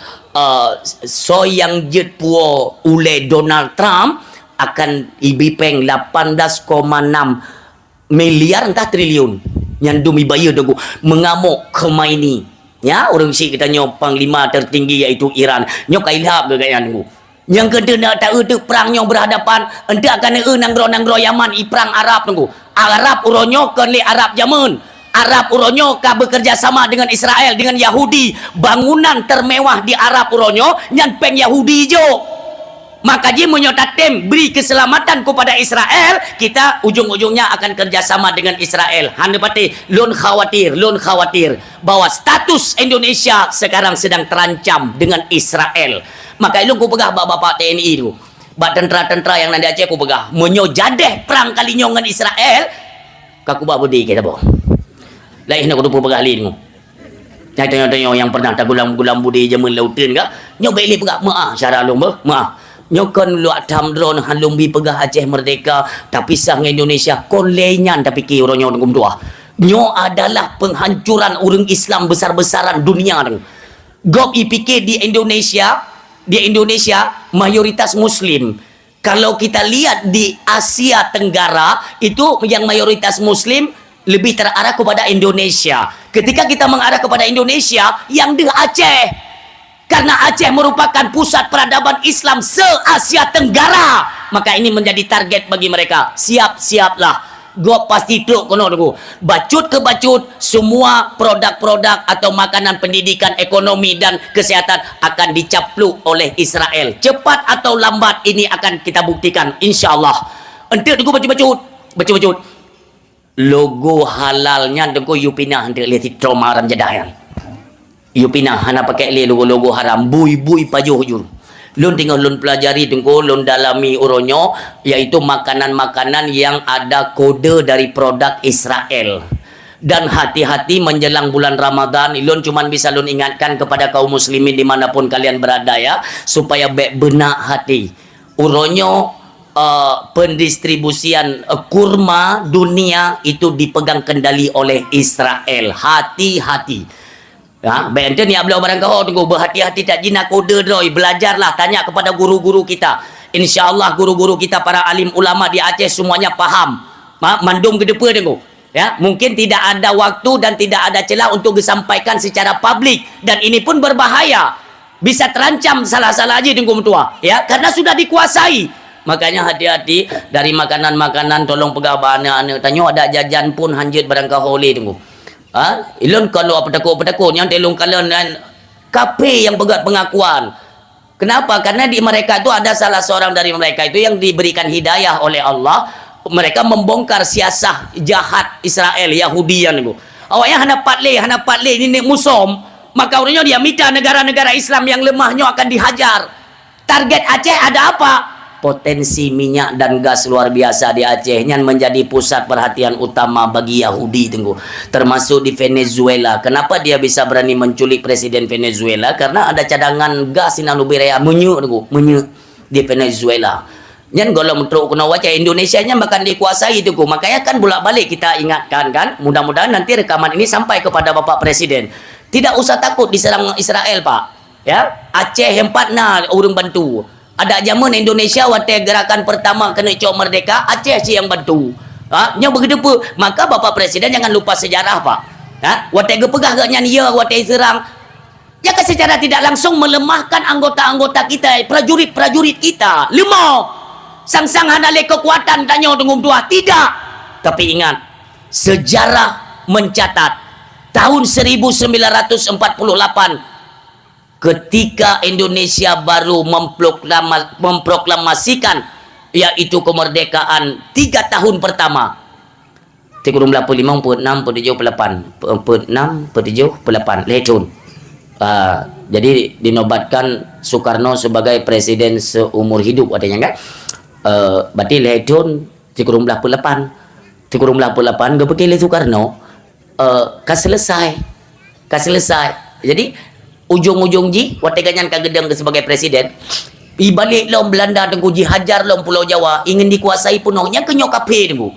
so yang jet puo oleh Donald Trump akan ibipeng 18,6 miliar entah triliun yang dumi bayar dogo mengamuk Khomeini ya orang si kita nyo panglima tertinggi iaitu Iran nyo kailhab ke gaya nunggu yang kena nak tahu tu perang nyo berhadapan entak akan nanggro Yaman perang Arab nunggu Arab uronyo kan le Arab Yaman Arab uronyo ka bekerja sama dengan Israel, dengan Yahudi. Bangunan termewah di Arab uronyo yang peng Yahudi jo. Maka dia menyotatem beri keselamatan kepada Israel, kita ujung-ujungnya akan kerjasama dengan Israel. Hanya pati lon khawatir bahwa status Indonesia sekarang sedang terancam dengan Israel. Maka ilung ku pegah bapak-bapak TNI tu, bak tentera-tentera yang nanti Aceh ku pegah menyojadeh perang kalinya dengan Israel. Kaku bak budi kita boh. Lain nak kudu pegah lin. Tanya-tanya yang pernah tak gulam budi jaman lautan ke? Nyo baik pegah maah cara long bah, maah. Nyo kon luat tam drone halung bi pegah Aceh merdeka tapi sang Indonesia kon lenyan tapi ki orang nyo ngum tua. Nyo adalah penghancuran orang Islam besar-besaran dunia deng. Gop IPK di Indonesia mayoritas muslim. Kalau kita lihat di Asia Tenggara itu yang mayoritas muslim lebih terarah kepada Indonesia. Ketika kita mengarah kepada Indonesia, yang di Aceh. Karena Aceh merupakan pusat peradaban Islam se-Asia Tenggara. Maka ini menjadi target bagi mereka. Siap-siaplah. Gua pasti truk kono dulu. Bacut ke bacut, semua produk-produk atau makanan pendidikan, ekonomi dan kesehatan akan dicapluk oleh Israel. Cepat atau lambat ini akan kita buktikan. InsyaAllah. Entik dulu bacut. Logo halalnya dengko you pinah untuk lihat trauma haram jadah yang you pinah hana pakai logo haram bui pajuh jur lun tinggal lun pelajari dengko lun dalami uronyo yaitu makanan-makanan yang ada kode dari produk Israel. Dan hati-hati menjelang bulan Ramadan, lun cuman bisa lun ingatkan kepada kaum muslimin dimanapun kalian berada ya, supaya benak hati uronyo pendistribusian kurma dunia itu dipegang kendali oleh Israel. Hati-hati ya, benten ya beliau barang kau tunggu berhati-hati tak jina kode droi. Belajarlah, tanya kepada guru-guru kita. InsyaAllah guru-guru kita para alim ulama di Aceh semuanya paham mandum ke depan tengok. Ya, mungkin tidak ada waktu dan tidak ada celah untuk disampaikan secara publik, dan ini pun berbahaya. Bisa terancam salah-salah aja tengok mentua. Ya, karena sudah dikuasai. Makanya hati-hati dari makanan-makanan, tolong pegang anak-anak. Tanya ada jajan pun hanjut barang kaholi tengok. Ilun kalau apa takut yang telung kalian dan kafe yang pegat pengakuan. Kenapa? Karena di mereka itu ada salah seorang dari mereka itu yang diberikan hidayah oleh Allah. Mereka membongkar siasah jahat Israel, Yahudi yang itu. Awaknya hana patle ini musom, maka orangnya dia minta negara-negara Islam yang lemahnya akan dihajar. Target Aceh ada apa? Potensi minyak dan gas luar biasa di Aceh yang menjadi pusat perhatian utama bagi Yahudi tunggu. Termasuk di Venezuela. Kenapa dia bisa berani menculik presiden Venezuela? Karena ada cadangan gas yang berea menyu di Venezuela. Yang kalau menurut kena wajah Indonesia nya bahkan dikuasai itu, makanya kan bolak-balik kita ingatkan kan, mudah-mudahan nanti rekaman ini sampai kepada Bapak Presiden. Tidak usah takut diserang Israel, Pak. Ya, Aceh yang patna urung bantu. Ada zaman Indonesia waktu gerakan pertama kena cok merdeka, Aceh sih yang bantu. Nya begitu, maka Bapak Presiden jangan lupa sejarah, Pak. Waktu gepegah gaknya dia waktu serang, ya kan secara tidak langsung melemahkan anggota-anggota kita, prajurit-prajurit kita. Lemah. Sang-sang hanale kekuatan tanya dengan dua. Tidak. Tapi ingat, sejarah mencatat tahun 1948 ketika Indonesia baru memproklamasikan yaitu kemerdekaan 3 tahun pertama. 35, 46, 47, 48, 46, 47, 48 lehun. Jadi dinobatkan Soekarno sebagai presiden seumur hidup adanya kan. Berarti lehun 38 gak pakai Soekarno selesai. Jadi ujung-ujung ji waktu ganyan kagedeng sebagai presiden ibalik lom Belanda tengku ji hajar lom Pulau Jawa ingin dikuasai penuhnya kenyo kape tengku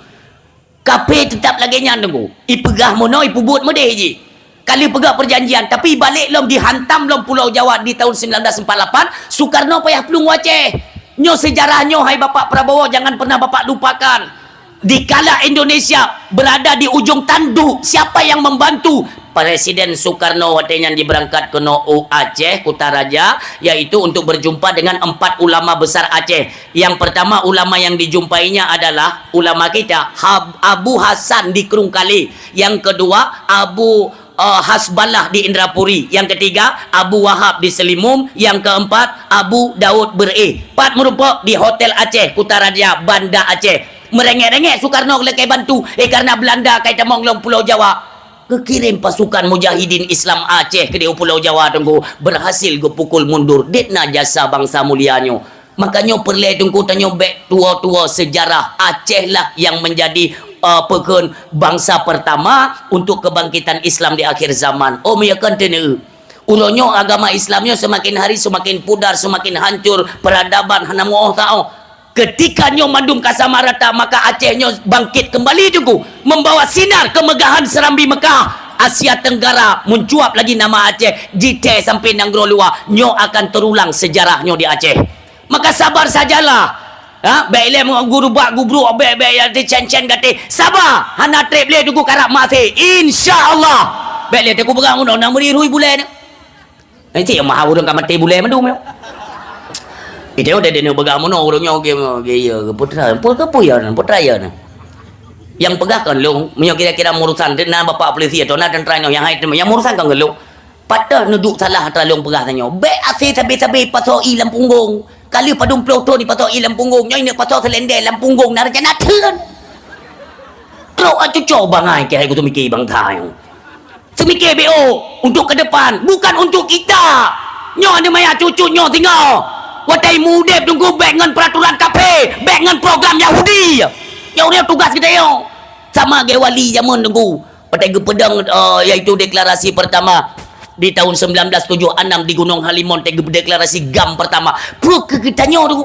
kape tetap lagi nyan tengku ipegah mono ipubut modeh ji kali pegah perjanjian tapi balik lom dihantam lom Pulau Jawa di tahun 1948 Soekarno payah pelung Aceh. Nyo sejarahnya hai Bapak Prabowo jangan pernah Bapak lupakan. Dikala Indonesia berada di ujung tanduk, siapa yang membantu? Presiden Soekarno waktu yang diberangkat ke Aceh, Kutaraja, yaitu untuk berjumpa dengan 4 ulama besar Aceh. Yang pertama ulama yang dijumpainya adalah ulama kita Abu Hasan di Krungkali. Yang kedua Abu Hasbalah di Indrapuri. Yang ketiga Abu Wahab di Selimum. Yang keempat Abu Daud Bereh. 4 merumpuk di Hotel Aceh Kutaraja, Banda Aceh. Merengek-rengek Soekarno lekai bantu karena Belanda kait monglong Pulau Jawa. Kekirim pasukan mujahidin Islam Aceh ke di Pulau Jawa tunggu berhasil gepukul mundur ditna jasa bangsa mulianyo. Makanya perlu tunggu tanya back tua-tua sejarah Aceh lah yang menjadi pekan bangsa pertama untuk kebangkitan Islam di akhir zaman. Meyakan tene. Ulonyo agama Islamnya semakin hari semakin pudar, semakin hancur, peradaban hana moh tao. Ketika nyo mandum kasamarata maka Aceh nyo bangkit kembali tunggu membawa sinar kemegahan Serambi Mekah. Asia Tenggara mencuap lagi nama Aceh jite sampai nanggro luar nyo akan terulang sejarahnya di Aceh. Maka sabar sajalah. Baiklah guru bak gubru baik yang dicen-cen gate. Sabar. Hana trip le tunggu karap mati. Insya-Allah. Baiklah aku pegang uno 6,000 bulan. Nanti yang maha urang ka mati bulan mandum. Itu udah dia pegang uno urangnya ya putra. Putra ya. Yang pegang kan lu, kira-kira urusan dengan bapak polisi atau nak tentera yang hai yang urusan kan lu. Patah nuduk salah terlalu pegang tanya. Baik asyik sabi-sabi pasoi lam punggung. Kali padung ploto ni pasok ilam punggung nyo ini pasok selendel lam punggung narja natun terus acu coba ngai ke aku tu mikir bang tayo semikir BO untuk ke depan bukan untuk kita nyo ni maya cucu nyo tinggal watai muda tunggu baik dengan peraturan KP baik dengan program Yahudi Yahudi tugas kita yo sama ge wali zaman tunggu patai pedang iaitu deklarasi pertama di tahun 1976 di Gunung Halimun deklarasi GAM pertama. Pro kekitanya tu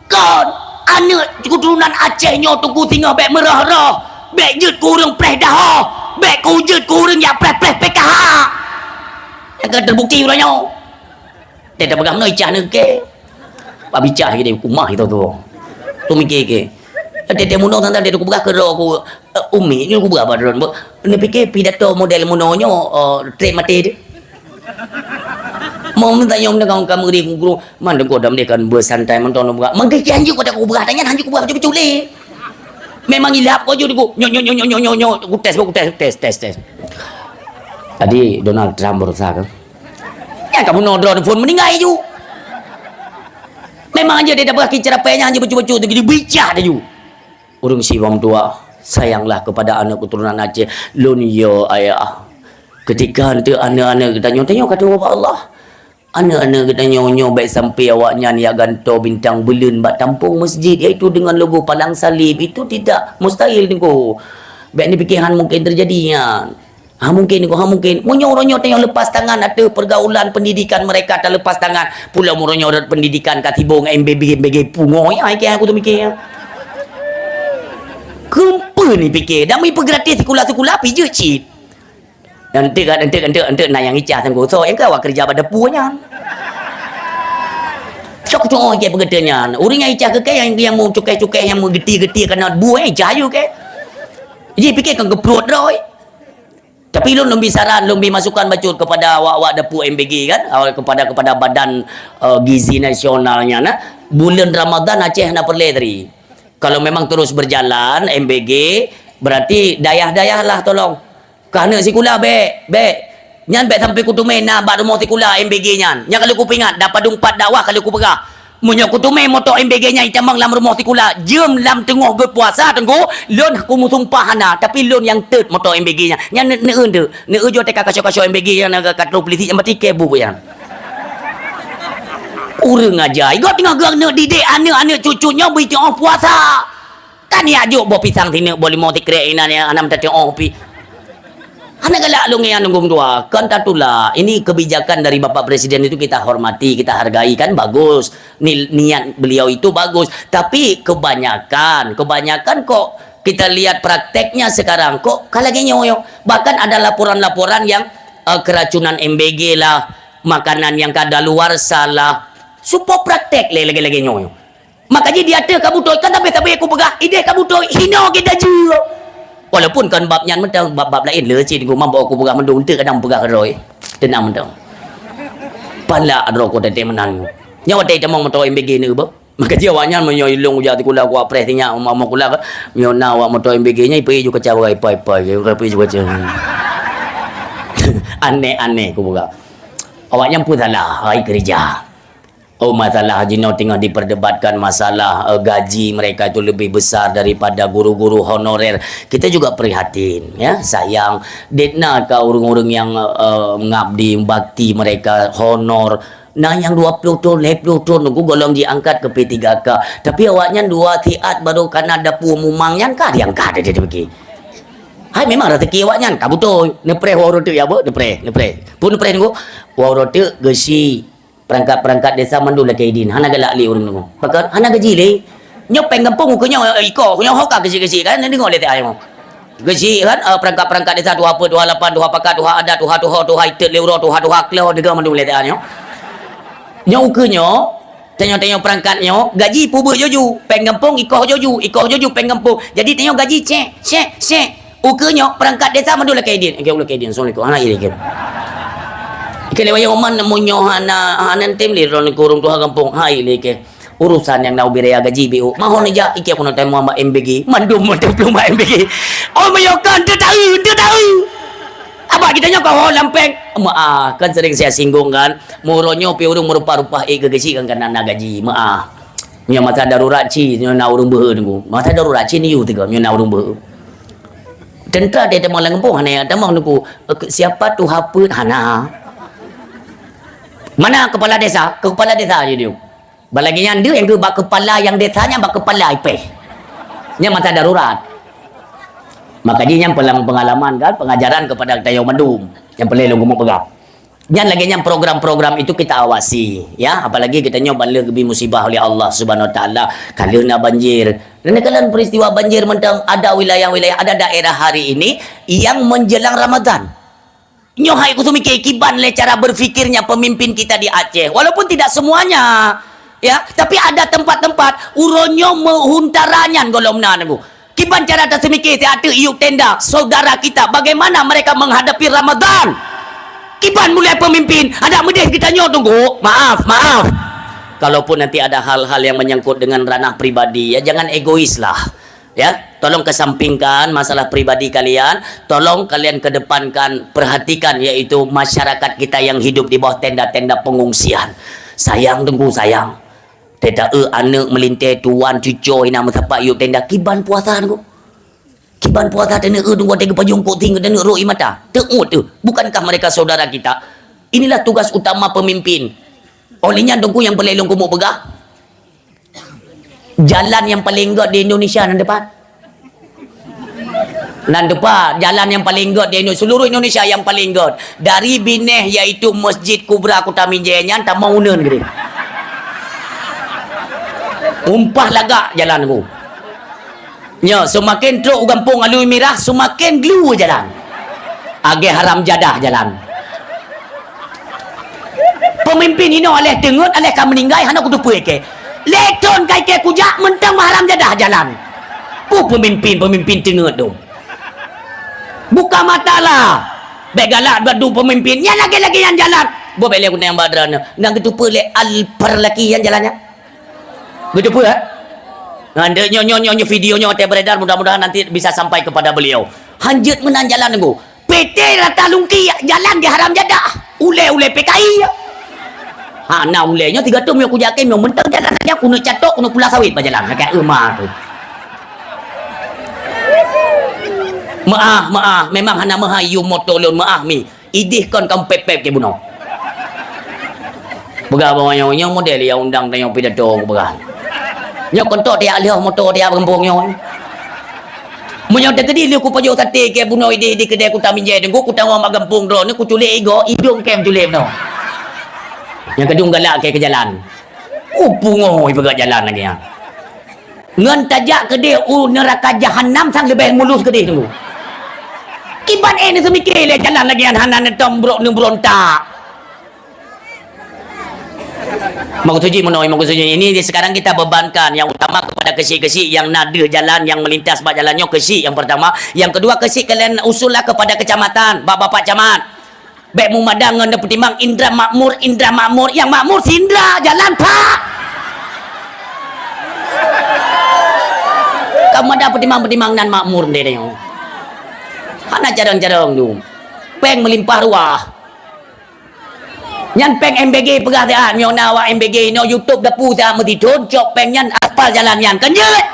kan anak keturunan Aceh nyo tu tinggal baik merah-rah. Baik jut kurang preh dah. Baik kujut kurang ya preh PKH. Yang kan terbukti orangnya. Dia dah pegang noi cah ke. Pak bicah ke dia kumah itu tu. Tu mikir ke. Tete muno tanda dia aku begah ke aku umi ni aku begah badron. Ni fikir pidato model munonyo trade mati dia. Mau minta nyom dengan kamu di guru mana kau dah mereka bersantai menton begah. Mangke janji kau dah aku begah tanya hanji aku begah cuci-cuci. Memang ilap kau je aku. Nyo aku tes. Tadi Donald Trump berusaha kan. Ya kamu nodron phone meninggal ju. Memang aja dia dah berakhir cerapainya hanya becu-becu tu dia bicar dia ju. Urung si wong tua, sayanglah kepada anak keturunan Aceh. Lun yo ayah. Ketika nanti anak-anak kita tengok kata Allah. Anak-anak kita nyonyo baik sampai awaknya ni ganto bintang belun bak tampung masjid iaitu dengan logo palang salib itu tidak mustahil ni ko. Baik ni fikiran mungkin terjadinya. Mungkin ni ko mungkin monyo-ronyo tengok lepas tangan ada pergaulan pendidikan mereka tak lepas tangan pula moronyo pendidikan katibong MBG pungoy ai ke aku tu mikir. Kempa ni fikir dah mai gratis sekolah-sekolah pi je cit. Nanti nayang icah tangguh so yang kau kerja pada punya sok cok ke pengetanya orang yang icah ke yang mau cukai-cukai yang mau geti-geti kena buah icah you ke jadi fikir kan geprot roy tapi lu lebih saran lebih masukan bacut kepada awak-awak depu MBG kan kepada badan gizi nasionalnya nah bulan Ramadan Aceh nak perletri kalau memang terus berjalan MBG berarti dayah-dayah lah tolong kerana sekolah be nyan be sampai kutume na bak rumah sekolah MBG nyan nya kalau ku pingat dapat 4 dakwah kalau ku pegah munyo kutume motor MBG nya itamang lam rumah sekolah jem lam tengah berpuasa tengku lon aku musumpah hana tapi lon yang third motor MBG nya nya ne jo teka kasyo MBG yang kat polisi yang mati kebu yang urang aja igo tengah gang ne didik anak-anak cucunya berjong puasa kan ya jo bo pisang tine boleh mau dikrek ina ni anam tati pi Hana galak lu yang nunggu tua kan tatulah ini kebijakan dari Bapak Presiden itu kita hormati kita hargai kan bagus niat beliau itu bagus tapi kebanyakan kok kita lihat prakteknya sekarang kok kalagi nyoyo bahkan ada laporan-laporan yang keracunan MBG lah makanan yang kadaluarsa lah supaya praktek lagi nyoyo makanya dia ada kamu kan tapi aku pegah ide kamu hino kita juga walaupun kan babnya mentang bab lain lecin aku mampu aku pegah mendung tu kadang pegah roy tenang mentang pala rokok tete menang nyawa tete temang motor MBG ni ba maka dia awaknya menyoilung ujar tikula aku apres nya mau kula miona awak motor MBG nya ipai juga cawa ipai ipai juga aneh aku pegah awaknya pun salah hai kerja masalah Jino tengah diperdebatkan masalah gaji mereka itu lebih besar daripada guru-guru honorer. Kita juga prihatin ya, sayang detna ka urang-urang yang mengabdi bakti mereka honor. Nah yang 20 tahun, 50 tahun aku golong diangkat ke P3K. Tapi awaknya 2 tiat baru kan ada pumumangnya kan diangkat dia pergi. Hai memang rezeki awaknya kamu tu nepre waro tu ya bo nepre. Pun nepre aku waro tu gesi perangkat desa mandu lah kaidin hana galak li urang nunggu pakar hana gaji le nyopeng kampung ko nyo iko nyo hoka gesi kan ni ngol le ai mo gaji kan perangkat desa 28 28 pakat ada tuha itet le uro tuha klo de mandu le ai nyo ukenyo tengok perangkat nyo gaji pubu joju peng kampung iko joju peng kampung jadi tengok gaji cek ukenyo perangkat desa mandu lah kaidin ke ulah kaidin assalamualaikum hana ile ke kalau yang mana munyo hanan tim liron kurung tuha kampung hai leke urusan yang nau biraya gaji BU mahon aja iki aku nak temu mak MBG mandum belum mak MBG mayokan dia tahu apa kita kau lampeng maaf kan sering saya singgung kan muronyo pi urung merupa-rupa ke gaji kan kana gaji maaf nya masa darurat ci nya na urung beuh nunggu masa darurat ci ni yu tiga nya na urung beuh tentara dia temu kampung hana temu nunggu siapa tu haput hana mana kepala desa je dia balaginya dia yang bak kepala yang desanya bak kepala IP nya masa darurat maka dia yang pelang pengalaman kan pengajaran kepada kita yang mendum yang pelai lu ngomong pegang yang lagi yang program-program itu kita awasi ya apalagi kita nyoba lebih musibah oleh Allah Subhanahu wa taala kalau nak banjir dan kalau peristiwa banjir mentang ada wilayah-wilayah ada daerah hari ini yang menjelang Ramadan nyohai ku mikir kiban le cara berfikirnya pemimpin kita di Aceh walaupun tidak semuanya Ya, tapi ada tempat-tempat uronyo mehuntaranyan golom nanagu. Kiban cara tak semikir saya ada iuk tenda saudara kita bagaimana mereka menghadapi Ramadan. Kiban mulai pemimpin ada medeh kita nyo tunggu. Maaf. Kalaupun nanti ada hal-hal yang menyangkut dengan ranah pribadi, ya jangan egois lah. Ya, tolong kesampingkan masalah pribadi kalian. Tolong kalian kedepankan, perhatikan yaitu masyarakat kita yang hidup di bawah tenda-tenda pengungsian. Sayang tunggu sayang. Tenda anak melintai tuan cucu ina mesapa yuk tenda kiban puasa tunggu. Kiban puasa tenda tunggu tega pajung kok tinggal tenda roi mata. Tengok tu, bukankah mereka saudara kita? Inilah tugas utama pemimpin. Olehnya tunggu yang pelelong kumuk pegah. Jalan yang paling god di Indonesia nan depan. Nan depan jalan yang paling god di Indonesia, seluruh Indonesia yang paling god. Dari Bineh yaitu Masjid Kubra Kota Minjaya tak mau nen gede. Umpah lagak jalan aku. Nya semakin truk gampung alui mirah semakin gelu jalan. Age haram jadah jalan. Pemimpin ini oleh dengut oleh kam meninggai hana kudu puike. Leton kai ke kujak mentang haram jadah jalan. Pemimpin dengut tu. Buka mata lah. Baik galak badu pemimpin. Yang lagi-lagi yang jalan. Bo bele aku yang badran. Nang gitu pele alper laki yang jalannya. Gitu pula. Anda nyonya videonya hotel beredar, mudah-mudahan nanti bisa sampai kepada beliau. Hanjut menan jalan aku. PT Rata Lungki jalan di haram jadah. Ule PKI. Na ulenya 3 tum yang aku jakim yang mentang jalannya kuno catok kuno pula sawit berjalan kayak emak tu. Maaf memang hana mahayu motolon maaf mi. Idih kon kam pepep ke buno. Begah bawanya model yang undang tanya pidato aku begah. Nya kontok dia alih motor dia berembongnya. Munyo tadi lu ku pajo sate ke buno idih di kedai ku taminje dengku ku tawang magampung dro ni ku culik ego hidung kem culik no. Yang kedung galak ke jalan. Pungoi pegat jalan lagi ya. Ngan tajak ke dia neraka jahanam sang lebih mulus ke dia tu. Kiban ni semikir le jalan lagi hanan tombrok ni berontak. Maksudnya ini sekarang kita bebankan yang utama kepada kesik-kesik yang nada jalan yang melintas bak jalannya kesik yang pertama, yang kedua kesik kalian usullah kepada kecamatan, bapak-bapak camat. Baik memadang dengan pertimbang Indra Makmur yang makmur Sindra jalan pak. Kamu ada pertimbang nan makmur deh yang. Hana jarang-jarang tu. Peng melimpah ruah. Nyan peng MBG pegah dia nyong nawa MBG no YouTube dapu dah mesti cok peng nyan aspal jalan nyan kenjut.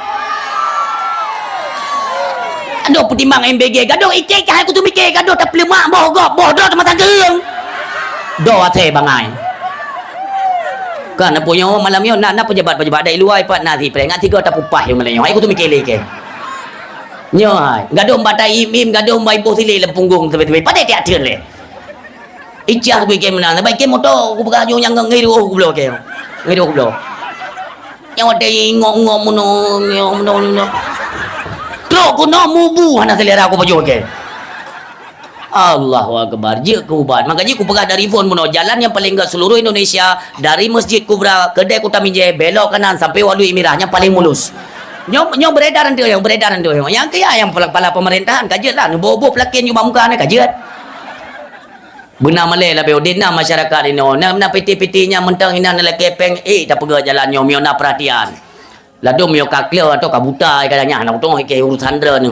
Aduh pertimbang MBG gaduh icek hai aku tu mikir gaduh tak lemak boh do tempat geung. Do ate bangai. Kan punya malam yo nak pejabat-pejabat dai luai pat nasi prengat 3 tak upah yo malam yo. Aku tu mikir leke. Nyo hai gaduh mbata imim gaduh mbai boh sile lempunggung tebe-tebe pada tiak tien le. Icah gue game mana baik game motor aku pegang yang ngiru aku blok ke. Ngiru aku blok. Yang ada ngong-ngong mono. Truk kuno mubu hana selera aku baju ke. Allahu akbar. Je kubat. Makanya aku pegang dari phone mono jalan yang paling enggak seluruh Indonesia dari Masjid Kubra kedai Kota Minjaya belok kanan sampai Waduk Imirahnya paling mulus. Nyo beredaran tu yang. Yang kaya yang kepala pemerintahan kajetlah nu bobo pelakin nyuma muka ni kajet. Benar malai lah beodena masyarakat ini. Na PT-PT-nya mentang ina nak kepeng tak pegang jalan nyo nak perhatian. Ladum yo kakle atau kabuta kadangnya anak tong ke urusan dra ni.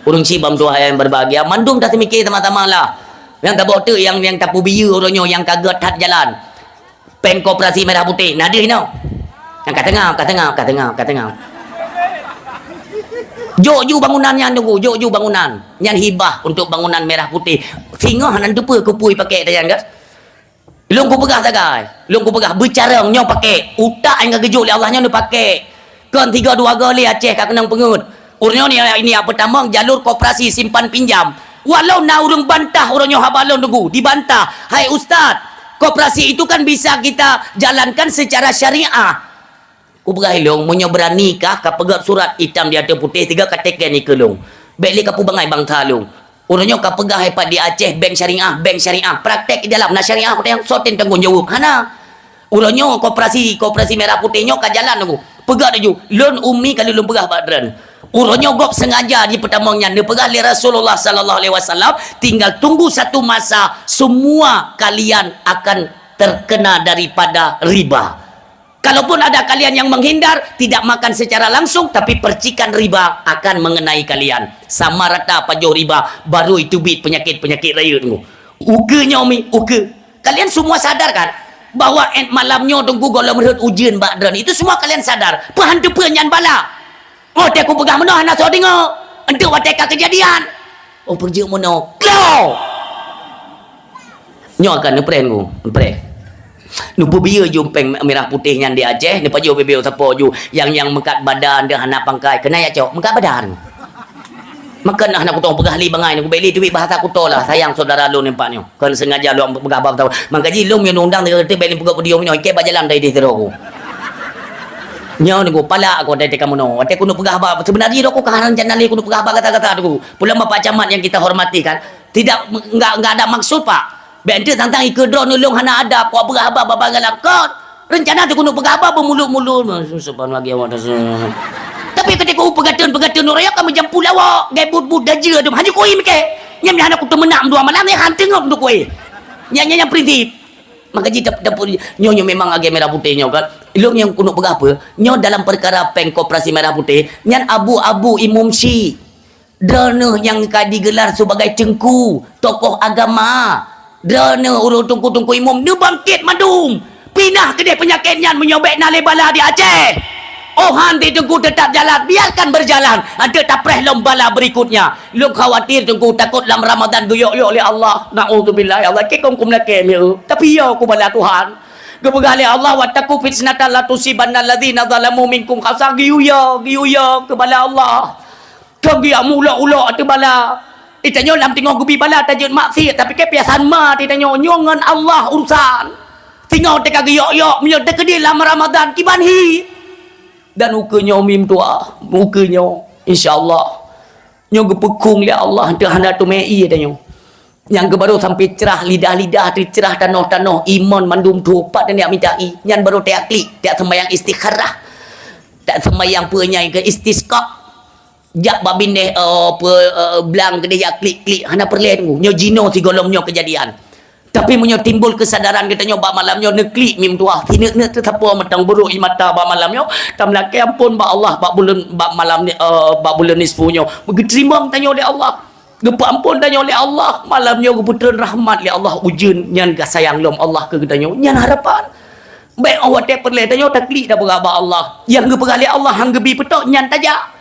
Urung cibam tu yang berbahagia. Mandum tak mikir sama-sama lah. Yang tak bote yang tapu biu oronyo yang kaget hat jalan. Peng Koperasi Merah Putih. Nadir no. Yang kat tengah. Joju bangunan yang tunggu, joju bangunan. Yang hibah untuk bangunan Merah Putih. Singa hanan tu kupui pakai tayan gas. Long ku pegah tagai. Long ku pegah bercarang nyo pakai. Utak yang kejut oleh Allah nyo pakai. Kan 3-2 kali Aceh kat kenang pengut. Urang ni ini apa pertama jalur koperasi simpan pinjam. Walau na urang bantah orangnya habalon tunggu dibantah. Hai ustaz, koperasi itu kan bisa kita jalankan secara syariah. Ku berahilong munyo berani kah ka pegat surat hitam di atas putih 3 katekan ni kelong. Baik li kapu bangai bang talung. Orangnya ka pegah hepat di Aceh bank syariah. Praktek di dalam na syariah yang soten tanggungjawab. Hana Uronyo koperasi merah putihnya ke jalan aku. Pegang dia lon umi kalau lon pegah badran. Uronyo gop sengaja di pertamanya dia pegah li Rasulullah sallallahu alaihi wasallam, tinggal tunggu satu masa semua kalian akan terkena daripada riba. Kalaupun ada kalian yang menghindar, tidak makan secara langsung, tapi percikan riba akan mengenai kalian. Sama rata pajuh riba, baru itu bit penyakit-penyakit raya tunggu. Ukenya umi, uke. Kalian semua sadar kan? Bahawa malamnya tunggu kalau menurut ujian bakdran itu semua kalian sadar. Pahan depannya bala. Oh, dia aku pegang mana nak so tengok. Untuk wateka kejadian. Oh, pergi mana? Klau. Nyo akan nepren ku, nepren. Nupu biar jumpeng merah putih yang di Aceh, ni paju bebel siapa ju yang mengkat badan dia anak pangkai. Kena ya cok, mengkat badan. Makan anak kutong pegah li bangai aku beli duit bahasa kuto lah sayang saudara lu nampak ni kan sengaja lu pegah apa tahu mangkaji lu yang undang dia beli pegah dia ni ke bajalan dari dia aku nyaw ni aku pala aku dari kamu no ate kuno pegah apa sebenarnya aku kahanan jangan li kuno pegah apa kata-kata aku pula bapak camat yang kita hormati kan tidak enggak ada maksud pak benda tentang ikedron nulung hana ada kau pegah apa baba galakot rencana tu kuno pegah apa bermulu-mulu subhanallah dia wadah. Tapi ketika pegaten raya kamu jampu lawak gay but daja tu hanya koi meke nyam hana ku temenam dua malam ni han tengok untuk koi yang prinsip maka jita dapur nyo memang agak merah putih nyo kan ilung yang kuno berapa nyo dalam perkara peng koperasi merah putih nyan abu-abu Imam Syi drone yang digelar sebagai cengku tokoh agama drone urut tungku imam dia bangkit madum pindah kedai penyakit nyan menyobek nale bala di Aceh. Oh hanti tunggu tetap jalan, biarkan berjalan. Ada tapreh lombala berikutnya. Lu khawatir tunggu takut dalam Ramadan guyok-guyok oleh Allah. Na'udzubillah ya Allah. Kekong kumlakem ya. Tapi ya aku bala Tuhan. Kebegali Allah wa taku fitnatan la tusibanna alladzina zalamu minkum khasa giyuya kebala Allah. Kami mula-ula tu bala. Itanyo lam tengok gubi bala tajud maksiat tapi kebiasaan ma itanyo nyongan Allah urusan. Tengok teka giyok-giyok menyo tekedi dalam Ramadan kibanhi. Dan mukanya umim tua mukanya insyaallah nyo gepekung ya Allah dah hana tu mei tanya yang baru sampai cerah lidah-lidah tu cerah tanah-tanah iman mandum tupat dan dia mintai nyan baru tak klik tak sembahyang istikharah tak sembahyang penyai ke istisqa jak babin deh belang ke dia klik hana perle tunggu nyo jino si golomnya kejadian. Tapi punya timbul kesadaran kita nyoba malamnya neklik mim tuah tidak nak tetapa matang buruk mata ba malamnya tam laki ampun ba Allah ba bulan ba malam ni ba bulan nisfunya begerimbang tanya oleh Allah gepa ampun tanya oleh Allah malamnya keputusan rahmat li Allah ujun nyan ka sayang lom Allah ke tanya nyan harapan baik awak tak perle tanya taklik dah beraba Allah yang gepegali Allah hang gebi petok nyan tajak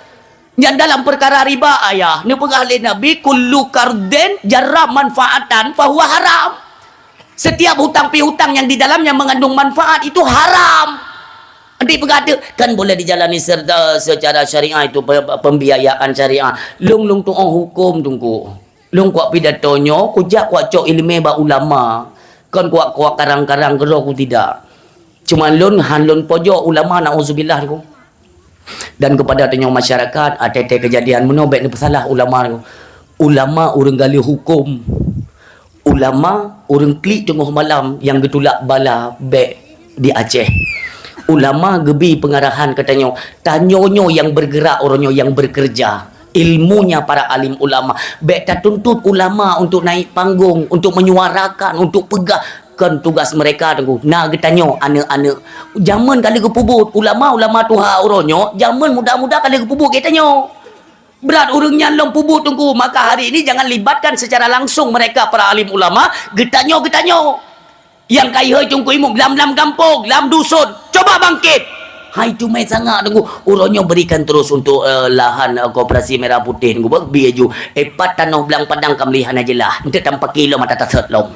nyan dalam perkara riba ayah ni pegali Nabi kullu karden jarra manfaatan fa huwa haram. Setiap hutang piutang yang di dalamnya mengandung manfaat itu haram. Nanti berkata kan boleh dijalani secara syariah itu pembiayaan syariah. Lung tu hukum tunggu. Lung kuat pidatonyo, kujak kuat cok ilmu ba ulama. Kan kuat karang-karang gero ku tidak. Cuma lun pojok ulama nauzubillah ku. Dan kepada tanya masyarakat ada kejadian menobek ni pesalah ulama ku. Ulama urang gali hukum. Ulama orang klik tengah malam yang getulak bala bek di Aceh. Ulama gebi pengarahan katanya tanyonyo yang bergerak orangnya yang bekerja ilmunya para alim ulama bek tak tuntut ulama untuk naik panggung untuk menyuarakan untuk pegahkan tugas mereka tunggu nah getanyo anak-anak zaman kali kepubut ulama tuha orangnya zaman muda-muda kali kepubut katanya berat urungnya long pubut tunggu maka hari ini jangan libatkan secara langsung mereka para alim ulama getanyo yang kaya tunggu imam lam kampung lam dusun coba bangkit hai tu mai sangat tunggu urangnya berikan terus untuk lahan koperasi merah putih tunggu biaju epat tanah belang padang kamlihan aja lah untuk tanpa kilo mata tasat lom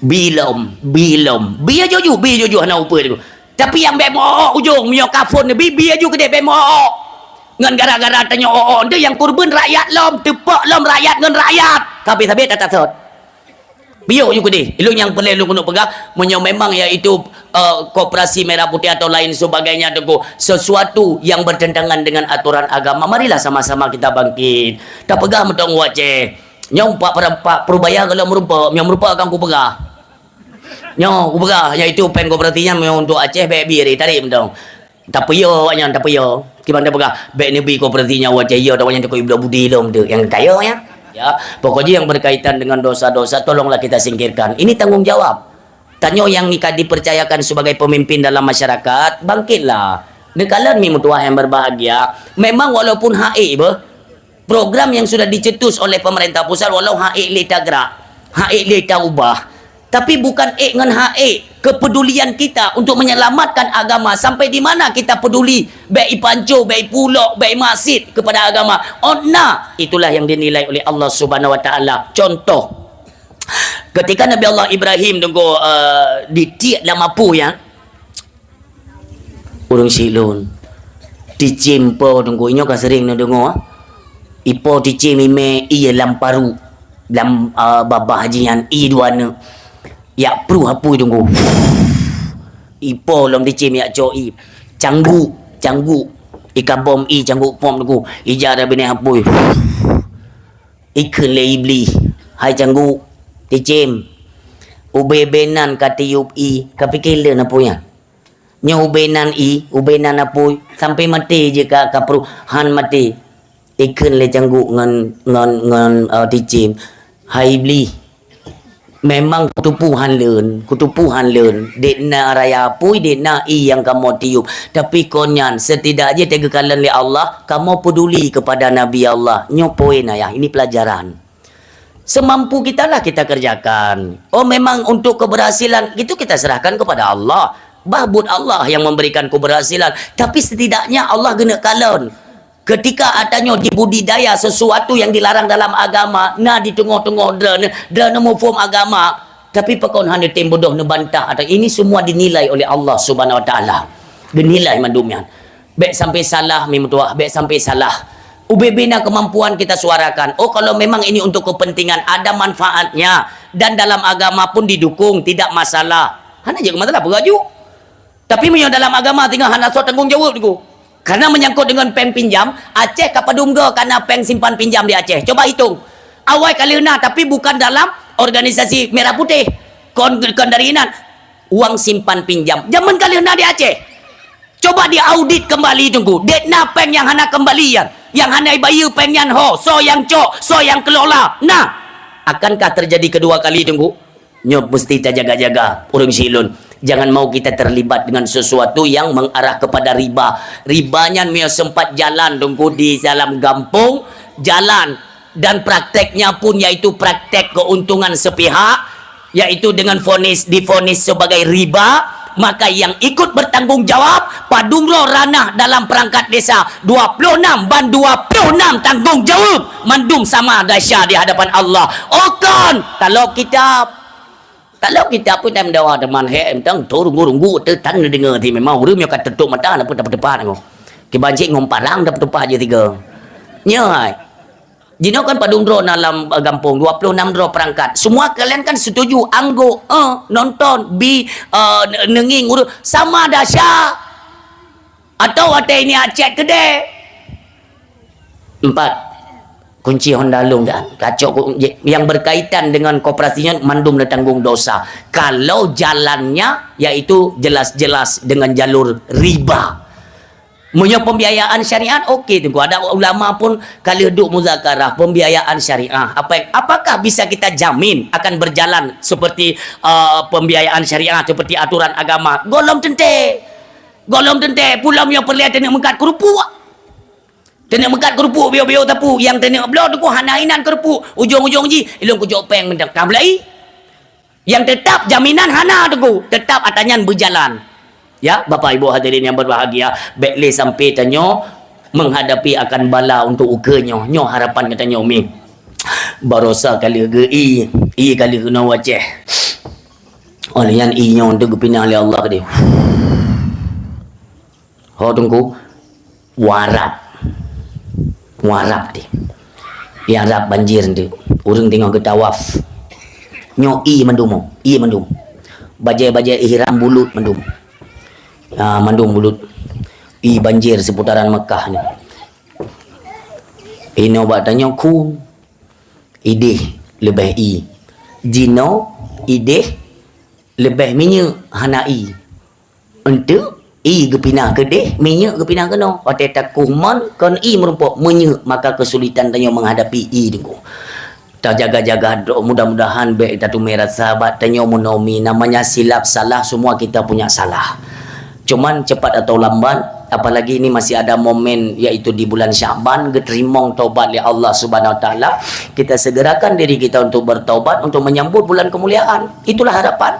bilom biaju hana upa tunggu tapi yang bemo ujung mio kafun biaju gede bemo ngan gara-gara tanya dia yang kurban rakyat lom tepak lom rakyat ngan rakyat habis tak tasot biar juga deh lu yang perlu lu pegang memang iaitu koperasi merah putih atau lain sebagainya tunggu sesuatu yang bertentangan dengan aturan agama marilah sama-sama kita bangkit tak pegang metong wace nyong pak perbaya kalau merupa yang merupa akan ku pegang Nyo, ubah, iaitu pen koperatinya untuk Aceh baby ri tarik mendong. Tak payah awaknya, tak payah. Gimana berkah? Baik ni koperatinya Aceh ya, awaknya tu ibu budi lom tu yang kaya ya. Ya, pokoknya yang berkaitan dengan dosa-dosa tolonglah kita singkirkan. Ini tanggungjawab. Tanyo yang dipercayakan sebagai pemimpin dalam masyarakat, bangkitlah. Nekalan mi mutuah yang berbahagia. Memang walaupun HE program yang sudah dicetus oleh pemerintah pusat walau HE leta gerak, HE leta ubah. Tapi bukan dengan HE kepedulian kita untuk menyelamatkan agama sampai di mana kita peduli baik panco, baik pulau, baik masjid kepada agama. Itulah yang dinilai oleh Allah Subhanahu wa taala. Contoh ketika Nabi Allah Ibrahim tunggu ditiak dalam apu ya. Urang silun. Dicimpo tunggu inyo ka sering na dengo. Ipo dicim ime iya lamparu. Lam babah hajian i duana. Ya pru apu tunggu. Ipo lom dicim ya coi. Canggu. Ika bom i canggu pom tunggu. Ijara bini apu. Ikan leibli. Hai canggu. Dicim ubebenan katiup i kapikila na po yan nya ubenan ubenan na po sampai mati je ka kapru han mati ikan le canggu ngan dicim hai beli memang kutupuhan leun dekna raya pui dekna i yang kamu tiup tapi konyan setidaknya tega kalan le Allah kamu peduli kepada Nabi Allah nyopoin ayah ini pelajaran. Semampu kita lah kita kerjakan. Oh memang untuk keberhasilan itu kita serahkan kepada Allah. Bahbud Allah yang memberikan keberhasilan. Tapi setidaknya Allah gena kalon. Ketika adanya dibudidaya sesuatu yang dilarang dalam agama, nah di tengah-tengah dra nemu form agama, tapi pekon hanya tim bodoh nebantah atau ini semua dinilai oleh Allah Subhanahu wa taala. Dinilai mandumnya. Baik sampai salah mimutuah, baik sampai salah. Ubebina kemampuan kita suarakan. Oh kalau memang ini untuk kepentingan ada manfaatnya dan dalam agama pun didukung tidak masalah. Hanya je masalah beraju. Tapi menyo dalam agama tinggal hana so tanggungjawab tu. Karena menyangkut dengan peng pinjam, Aceh kapadungga karena peng simpan pinjam di Aceh. Coba hitung. Awal kali na tapi bukan dalam organisasi Merah Putih. Kon dari inan uang simpan pinjam. Zaman kali na di Aceh. Coba diaudit kembali tunggu. Dekna peng yang hana kembalian. Yang hana bayu pengen so yang cok, so yang kelola. Nah, akankah terjadi kedua kali tunggu? Nyop mesti kita jaga-jaga urang silun. Jangan mau kita terlibat dengan sesuatu yang mengarah kepada riba. Ribanya mio sempat jalan tunggu di dalam kampung, jalan dan prakteknya pun yaitu praktek keuntungan sepihak, yaitu dengan divonis sebagai riba. Maka yang ikut bertanggung jawab padunglo ranah dalam perangkat desa 26 ban 26 tanggung jawab mandum sama dahsyat di hadapan Allah. Okon kalau kita pun dalam dakwah teman tang turung-urunggu tetan dengar ti memang urang yo kat tutup mata na pun dapat depan aku. Ki banjik ngomparang dapat tupa je tiga. Nya Jino kan padungro dalam kampung 26 dro perangkat. Semua kalian kan setuju anggo nonton nenging urut sama dahsyat. Atau ada ini Aceh gede. 4 kunci Honda Long dan kacau yang berkaitan dengan koperasinya mandum dan tanggung dosa. Kalau jalannya yaitu jelas-jelas dengan jalur riba. Punya pembiayaan syariah okey tunggu ada ulama pun kali duduk muzakarah pembiayaan syariah apakah bisa kita jamin akan berjalan seperti pembiayaan syariah seperti aturan agama golom tente pulau yang perlihat tenek mengkat kerupuk bio-bio tapu yang tenek belau tu hanainan kerupuk ujung-ujung ji ilung kujok peng mendak kablai yang tetap jaminan hana tu tetap atanyan berjalan. Ya, Bapak Ibu hadirin yang berbahagia, baiklah sampai tanyo menghadapi akan bala untuk ukenya. Nyo harapan katanya umi. Barosa kali ge i kali kena waceh. Oleh yang i nyo untuk pinang oleh Allah dia. Ho tunggu warap dia. Ya rap banjir dia. Urang tengok ke tawaf. Nyo i mendum. Bajai-bajai ihram bulut mendum. Mandung mulut banjir seputaran Mekah ni. Ini obatannya ideh lebih jino ideh lebih minyak hanai untuk i gepinah ke deh minyak gepinah ke no pada takuman kan i merupakan minyak maka kesulitan tanya menghadapi i dengku tak jaga-jaga mudah-mudahan baik tatu merat sahabat tanya monomi namanya silap salah semua kita punya salah cuman cepat atau lambat apalagi ini masih ada momen yaitu di bulan Syaban geterimong taubat oleh Allah Subhanahu Wa Taala kita segerakan diri kita untuk bertaubat untuk menyambut bulan kemuliaan itulah harapan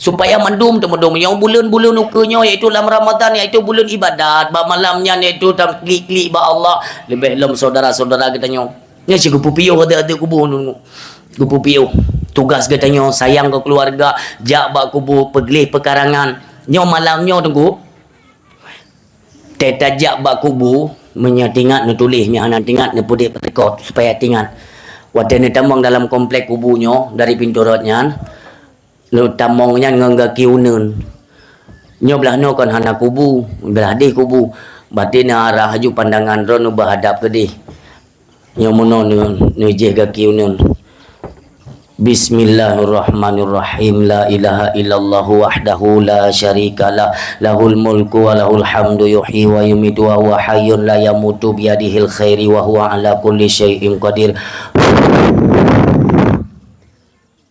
supaya mendum yang bulan-bulan ukanya iaitu dalam Ramadan iaitu bulan ibadat ba malamnya iaitu klik-klik ba Allah lebih lem saudara-saudara kita nyo nya si gupu piyo ada kubu nu gupu piyo tugas kita nyo sayang ke keluarga jak ba kubu peglih pekarangan nyo malamnya tunggu tetajak ba kubu menyatingat nu tulis nya anak tingat nu putih rekod supaya tingat wadene tambang dalam komplek kubunya dari pintu rodnya lu tamongnya ngangga kiuneun nyo belah no kan hana kubu belah deh kubu batina arah haju pandangan ron nu bahadap ke deh nyo mono nu je ga kiuneun Bismillahirrahmanirrahim la ilaha illallah wahdahu la syarikalah lahul mulku wa lahul hamdu yuhyi wa yumiitu wa huwa hayyun la yamutu biyadihil khairi wa huwa ala kulli syai'in qadir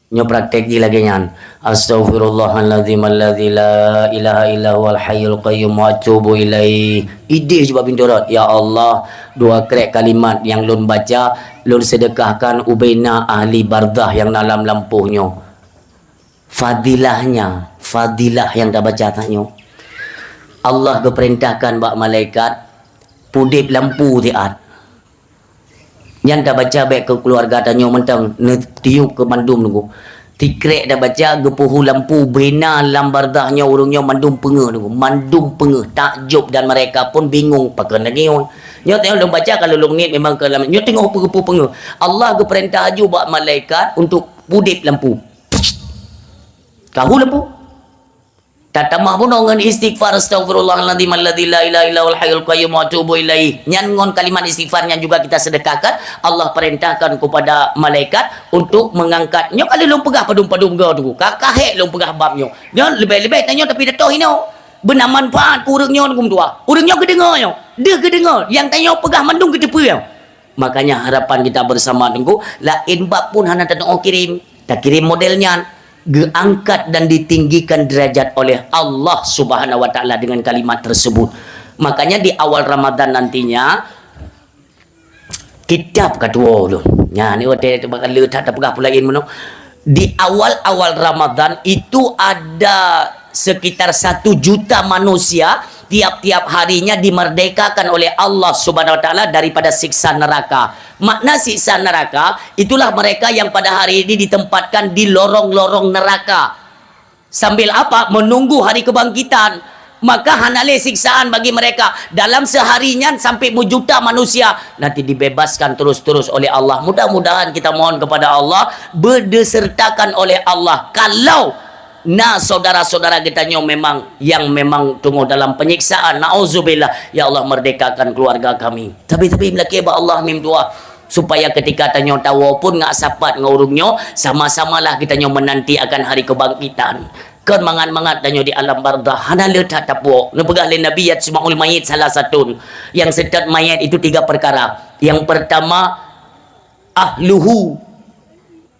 nyo praktek lagi nyan astaghfirullahaladzim alladzi la ilaha illa huwal hayyul qayyum wa atubu ilaihi ide sebab pinturat ya Allah dua krek kalimat yang lun baca lun sedekahkan ubaina ahli bardah yang dalam lampuhnya fadilah yang dah baca tanya Allah keperintahkan bak malaikat pudip lampu tiat yang dah baca baik ke keluarga tanya mentang tiup ke mandum nunggu tikrek dah baca gepuhu lampu bina lambardahnya urungnya mandum takjub dan mereka pun bingung pakai lagi nyo tengok long baca kalau long ni memang ke nyo tengok gepuhu pengu Allah ke perintah aju buat malaikat untuk pudip lampu kahu lampu tak tamah pun dengan istighfar astaghfirullahaladzim alladzi la ilaha illa huwal hayyul qayyum wa atubu ilaih nyan ngon kalimat istighfarnya juga kita sedekahkan Allah perintahkan kepada malaikat untuk mengangkatnya kalau long pegah padum-padum gau tu kakahek long pegah babnya dia lebih-lebih tanya tapi datoh hino benar manfaat urangnya ngum tua urangnya kedengarnya dia kedengar yang tanya pegah mandung ke tepi makanya harapan kita bersama tunggu lain bab pun hana tak kirim tak kirim modelnya diangkat dan ditinggikan derajat oleh Allah Subhanahu Wa Taala dengan kalimat tersebut. Makanya di awal Ramadan nantinya kitab kedua dulu. Ya ni waktu bakal letak tak pegah pulain mano. Di awal-awal Ramadan itu ada sekitar 1 juta manusia tiap-tiap harinya dimerdekakan oleh Allah Subhanahu Wa Taala daripada siksa neraka. Makna siksa neraka itulah mereka yang pada hari ini ditempatkan di lorong-lorong neraka. Sambil apa? Menunggu hari kebangkitan. Maka hanale siksaan bagi mereka dalam seharinya sampai juta manusia nanti dibebaskan terus-terus oleh Allah. Mudah-mudahan kita mohon kepada Allah berdesertakan oleh Allah. Kalau saudara-saudara kita yang memang tunggu dalam penyiksaan, nauzubillah, ya Allah merdekakan keluarga kami. Tapi melaki ba Allah mim doa supaya ketika tanya tahu pun ngak sapat ngaurungnya sama-samalah kita menanti akan hari kebangkitan. Kan mangat-mangat tanya di alam bardah hana letak tapuk nu pegah le nabi yasmaul mayit salah satu yang sedat mayat itu 3 perkara. Yang pertama ahluhu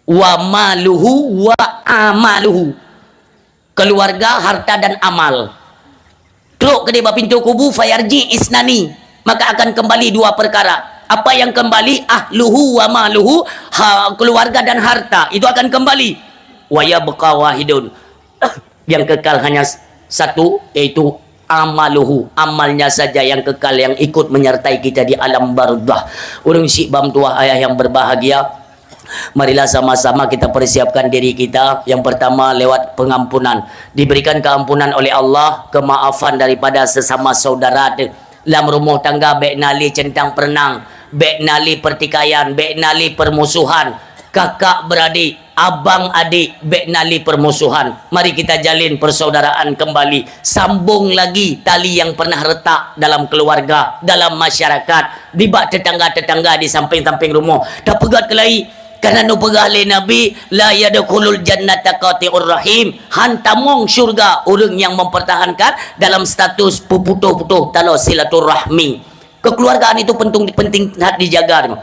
wa maluhu wa amaluhu, keluarga, harta dan amal. Truk ke depan pintu kubu fayarji isnani, maka akan kembali 2 perkara. Apa yang kembali? Ahluhu wa maluhu, keluarga dan harta itu akan kembali. Wa yabqa wahidun, yang kekal hanya satu, yaitu amaluhu, amalnya saja yang kekal, yang ikut menyertai kita di alam bardah. Urang si bam tua ayah yang berbahagia, marilah sama-sama kita persiapkan diri kita. Yang pertama lewat pengampunan, diberikan keampunan oleh Allah, kemaafan daripada sesama saudara dalam rumah tangga, baik nali centang perenang, baik nali pertikaian, baik nali permusuhan, kakak beradik, abang adik, baik nali permusuhan. Mari kita jalin persaudaraan kembali, sambung lagi tali yang pernah retak dalam keluarga, dalam masyarakat, di bak tetangga-tetangga di samping-samping rumah. Tak pegat kelai Karena nu pegale Nabi la yadkhulul jannata qati'ur rahim, hantamong syurga orang yang mempertahankan dalam status puputuh-putuh talo silaturahmi. Kekeluargaan itu penting dijaga.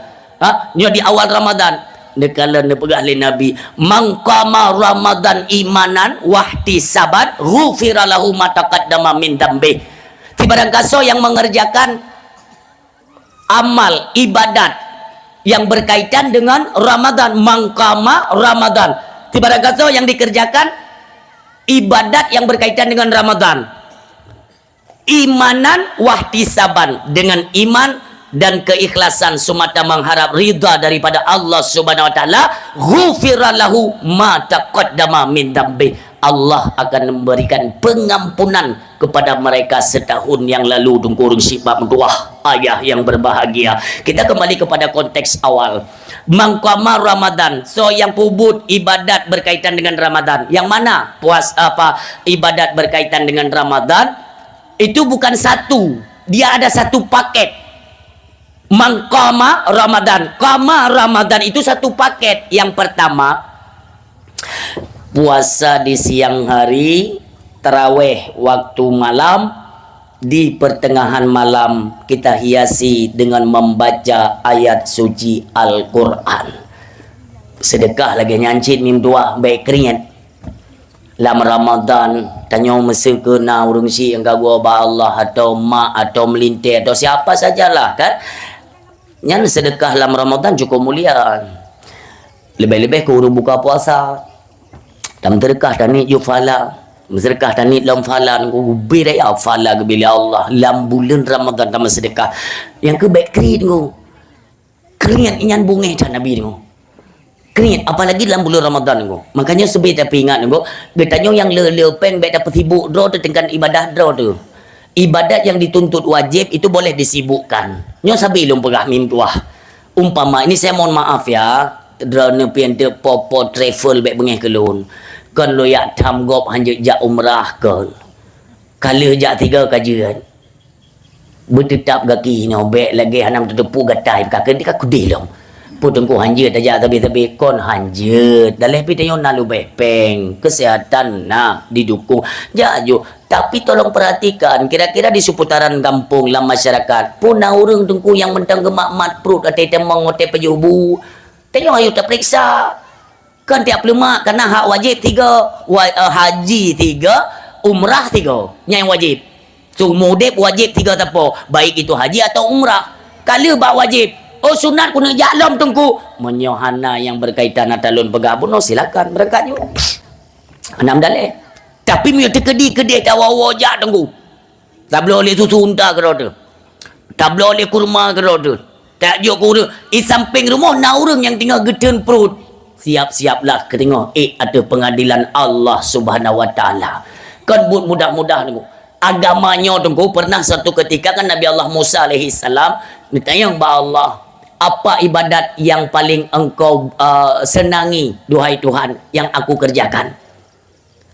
Nyo di awal Ramadan nekala ne pegale Nabi mangkama Ramadan imanan wahtisaban ghufira lahu ma taqaddama min dambi. Tibarang kaso yang mengerjakan amal ibadat yang berkaitan dengan Ramadan, mangkama Ramadan. Tibarang kaso yang dikerjakan ibadat yang berkaitan dengan Ramadan. Imanan wahtisaban, dengan iman dan keikhlasan semata mengharap ridha daripada Allah Subhanahu wa taala, ghufira lahu ma taqaddama min dambi. Allah akan memberikan pengampunan kepada mereka setahun yang lalu. Dungkurung sibab doa ayah yang berbahagia. Kita kembali kepada konteks awal. Mangkama Ramadan. So yang pubut ibadat berkaitan dengan Ramadan. Yang mana ibadat berkaitan dengan Ramadan? Itu bukan satu. Dia ada satu paket. Mangkama Ramadan. Kama Ramadan itu satu paket. Yang pertama, puasa di siang hari, taraweh waktu malam, di pertengahan malam kita hiasi dengan membaca ayat suci Al-Quran. Sedekah lagi nyancit mim dua baik keringat. Lam Ramadan tanya masa kena urung si yang gua ba Allah atau mak atau melintir atau siapa sajalah kan. Nyan sedekah lam Ramadan cukup mulia. Lebih-lebih ke urung buka puasa. Dalam terkah tanit yu fala, sedekah tanit lam fala ku bira ya fala ke bila Allah lam bulan Ramadan dalam sedekah. Yang ke baik keringat ku. Keringat inyan bunga dah Nabi ku. Keringat apalagi dalam bulan Ramadan ku. Makanya sebab tapi ingat ku, bertanya yang le-pen baik dapat sibuk draw tu dengan ibadah draw tu. Ibadat yang dituntut wajib itu boleh disibukkan. Nyo sabi lum pegah mim tuah. Umpama ini saya mohon maaf ya, drone piante popo travel baik bengeh kelun. Kan lo yak tham gop hanjut jak umrah kan. Kala jak 3 kajian. Bertetap gaki no baik lagi hanam tetepu gatai kakak dia kudih long. Putungku hanjut aja tapi kon hanjut. Dalam pitayo nalu bepeng kesehatan nah didukung. Jaju tapi tolong perhatikan kira-kira di seputaran kampung lah masyarakat pun orang tungku yang mentang gemak mat perut atau temang ote pejubu. Tengok ayo terperiksa. Kan tiap lemak karena hak wajib 3, haji 3, umrah 3. Yang wajib. So mudib wajib 3 tapo. Baik itu haji atau umrah. Kala bak wajib. Oh sunat kuna jalam tungku. Menyohana yang berkaitan atalun pegabun no silakan berangkat yuk. Enam dalih. Tapi mio tekedi-kedi tawawa jak tunggu. Tak boleh susu unta ke roda. Tak boleh kurma ke roda. Tak jok kurma. Samping rumah na orang yang tinggal geden perut. Siap-siaplah ke tengok ada pengadilan Allah Subhanahu wa taala. Kan mudah-mudah tunggu. Agamanya tunggu pernah satu ketika kan Nabi Allah Musa alaihi salam ditanya ba Allah, apa ibadat yang paling engkau senangi duhai Tuhan yang aku kerjakan?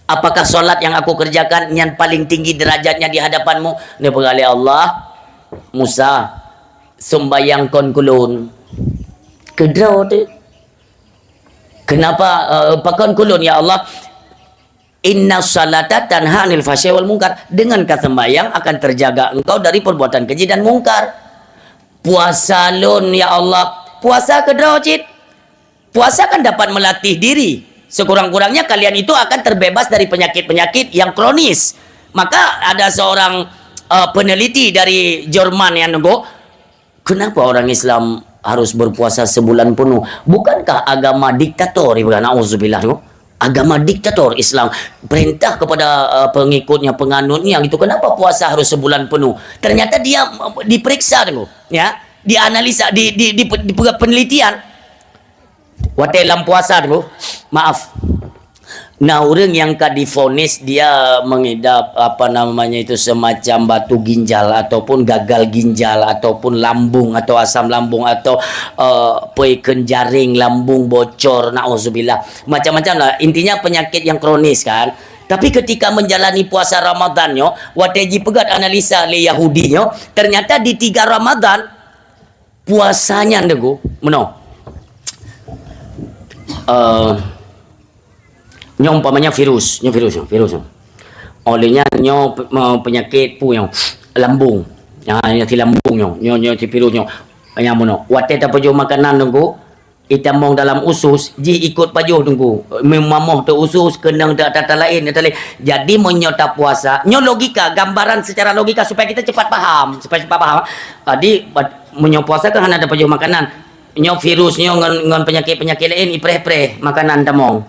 Apakah solat yang aku kerjakan yang paling tinggi derajatnya di hadapanmu? Dia berkata Allah, Musa, sembayang kon kulun. Kedraw tu. Kenapa pakon kulun ya Allah? Inna salata tanha anil fahsya'i wal munkar. Dengan kata sembahyang akan terjaga engkau dari perbuatan keji dan mungkar. Puasa lun ya Allah. Puasa kedraw cit. Puasa kan dapat melatih diri. Sekurang-kurangnya kalian itu akan terbebas dari penyakit-penyakit yang kronis. Maka ada seorang peneliti dari Jerman yang nunggu, kenapa orang Islam harus berpuasa sebulan penuh? Bukankah agama diktator? Na'udzubillah. Agama diktator Islam. Perintah kepada pengikutnya, penganutnya gitu. Kenapa puasa harus sebulan penuh? Ternyata dia diperiksa dulu, ya, dianalisa, di penelitian. Waktu dalam puasa dulu, maaf. Nah, orang yang divonis dia mengidap apa namanya itu semacam batu ginjal ataupun gagal ginjal ataupun lambung atau asam lambung atau peken jaring lambung bocor, na'udzubillah. Macam-macam lah. Intinya penyakit yang kronis kan. Tapi ketika menjalani puasa Ramadannya, wateji pegat analisa oleh Yahudinya, ternyata di 3 Ramadan puasanya nego, Nyo umpamanya virus. Olehnya nyo penyakit pu yang lambung. Yang ti lambung nyo ti virus nyo. Yang mono. Wate ta pajo makanan nunggu itamong dalam usus ji ikut pajuh tunggu memamoh tu usus kenang tak tata lain. Jadi menyota puasa nyo logika gambaran secara logika supaya kita cepat paham di menyo puasa kan ada pajuh makanan nyo virus nyo ngon penyakit lain ipre makanan tamong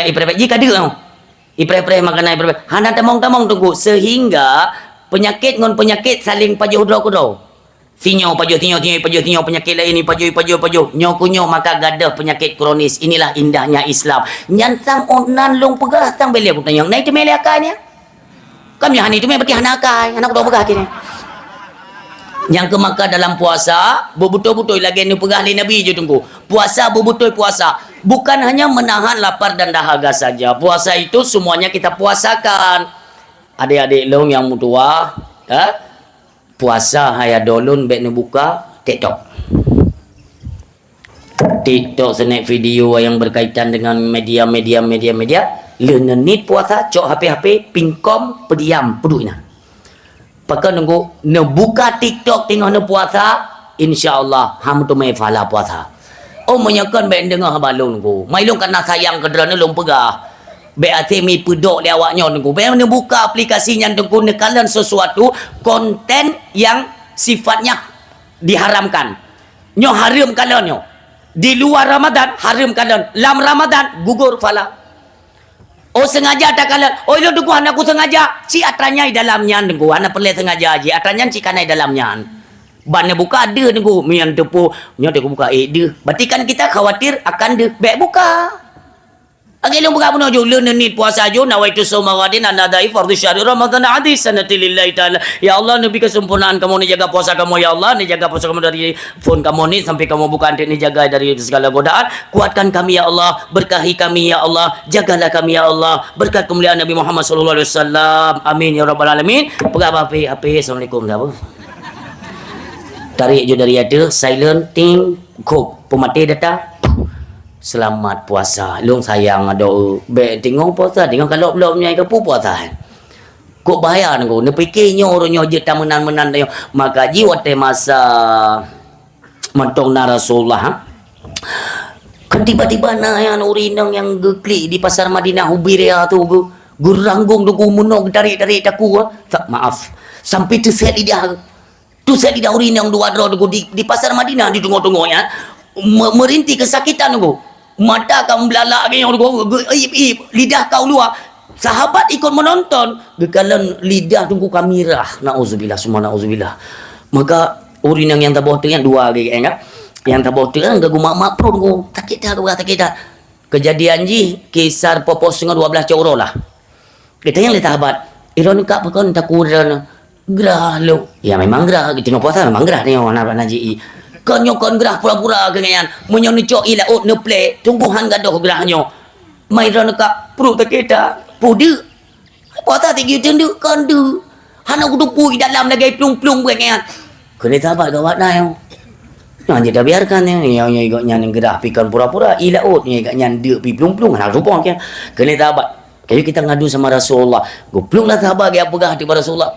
ipre jika dia ipre makanan ipre hana tamong tunggu sehingga penyakit ngon penyakit saling pajuh do Tinyo penyakit lain pajuh nyo kunyo maka gadah penyakit kronis. Inilah indahnya Islam. Nyantang onan long pegah tang beli aku tanya nai tu mele akanya kami hani tu me berarti hanakai anak do pegah kini yang ke maka dalam puasa betul-betul lagi ni pegah li nabi je tunggu puasa betul puasa bukan hanya menahan lapar dan dahaga saja. Puasa itu semuanya kita puasakan. Adik-adik long yang tua puasa haya dolun bek ni buka TikTok senek video yang berkaitan dengan media lenenit puasa cok HP pingkom pediam peduina pakai nunggu ne buka TikTok tengok ne puasa insyaallah ham tu mai fala puasa menyakan bek dengar balung nunggu mai long kena sayang kedrana long pegah BAT mi pedok dia awaknya tunggu. Bayang buka aplikasinya tunggu nekalan sesuatu konten yang sifatnya diharamkan. Nyo haram kalian nyo. Di luar Ramadan haram kalian. Lam Ramadan gugur fala. Sengaja tak kalian. Ilo tunggu anakku sengaja. Si atranya di dalamnya tunggu. Anak perlu sengaja aja. Atranya si kanai dalamnya. Bannya buka ada tunggu. Mian tepu. Nyo tengok buka dia. Berarti kan kita khawatir akan dia. Baik buka. Agilong buka puno jo lenenit puasa jo nawaitu saumawadin anadai fardhu syahri ramadan adi sanati lillahi taala. Ya Allah nabi kesempurnaan kamu ni jaga puasa kamu ya Allah ni jaga puasa kamu dari phone kamu ni sampai kamu buka ni jaga dari segala godaan. Kuatkan kami ya Allah, berkahi kami ya Allah, jagalah kami ya Allah. Berkat kemuliaan Nabi Muhammad sallallahu alaihi wasallam. Amin ya rabbal alamin. Pegang HP assalamualaikum dah apa? Tarik je dari ada silent ting kop pemati data. Selamat puasa. Long sayang ada be tengok puasa tengok kalau belum nyai ke puasa. Kok bahaya nangko ne fikirnya orangnya je tamenan-menan dia. Maka jiwa te masa mentong na Rasulullah. Kan tiba-tiba na yang urinang yang geklik di pasar Madinah Hubiria tu guranggung tu munong tarik-tarik taku maaf. Sampai tu set lidah. Tu set lidah urinang dua dro di pasar Madinah di tengok-tengoknya. Merintih kesakitan tu. Mata kamu belalak gini lidah kau luar. Sahabat ikut menonton gekalan lidah tunggu kamera. Nauzubillah semua nauzubillah. Maka urinang yang tabah tu yang dua lagi kan. Yang tabah tu kan gagu mak pro tunggu sakit dah. Kejadian ji kisar popos dengan 12 coro lah. Kita yang lihat sahabat. Iron kak pakon takuran gerah lu. Ya memang gerah. Tengok puasa memang gerah ni orang nak naji. Kon gerah pura-pura kenyan menyoni cok ila ne play tumbuhan gadoh gerahnya mai ron ka perut tak kita pude puasa tinggi tendu kan du hana kudu pui dalam lagi plung-plung kenyan kena sabar gawat na yo nanti dah biarkan ya igaknya nang gerah pikan pura-pura ila ni igaknya de pi plung-plung hana rupa kan kena sabar kayu kita ngadu sama Rasulullah goblok lah sabar ge apa gah di Rasulullah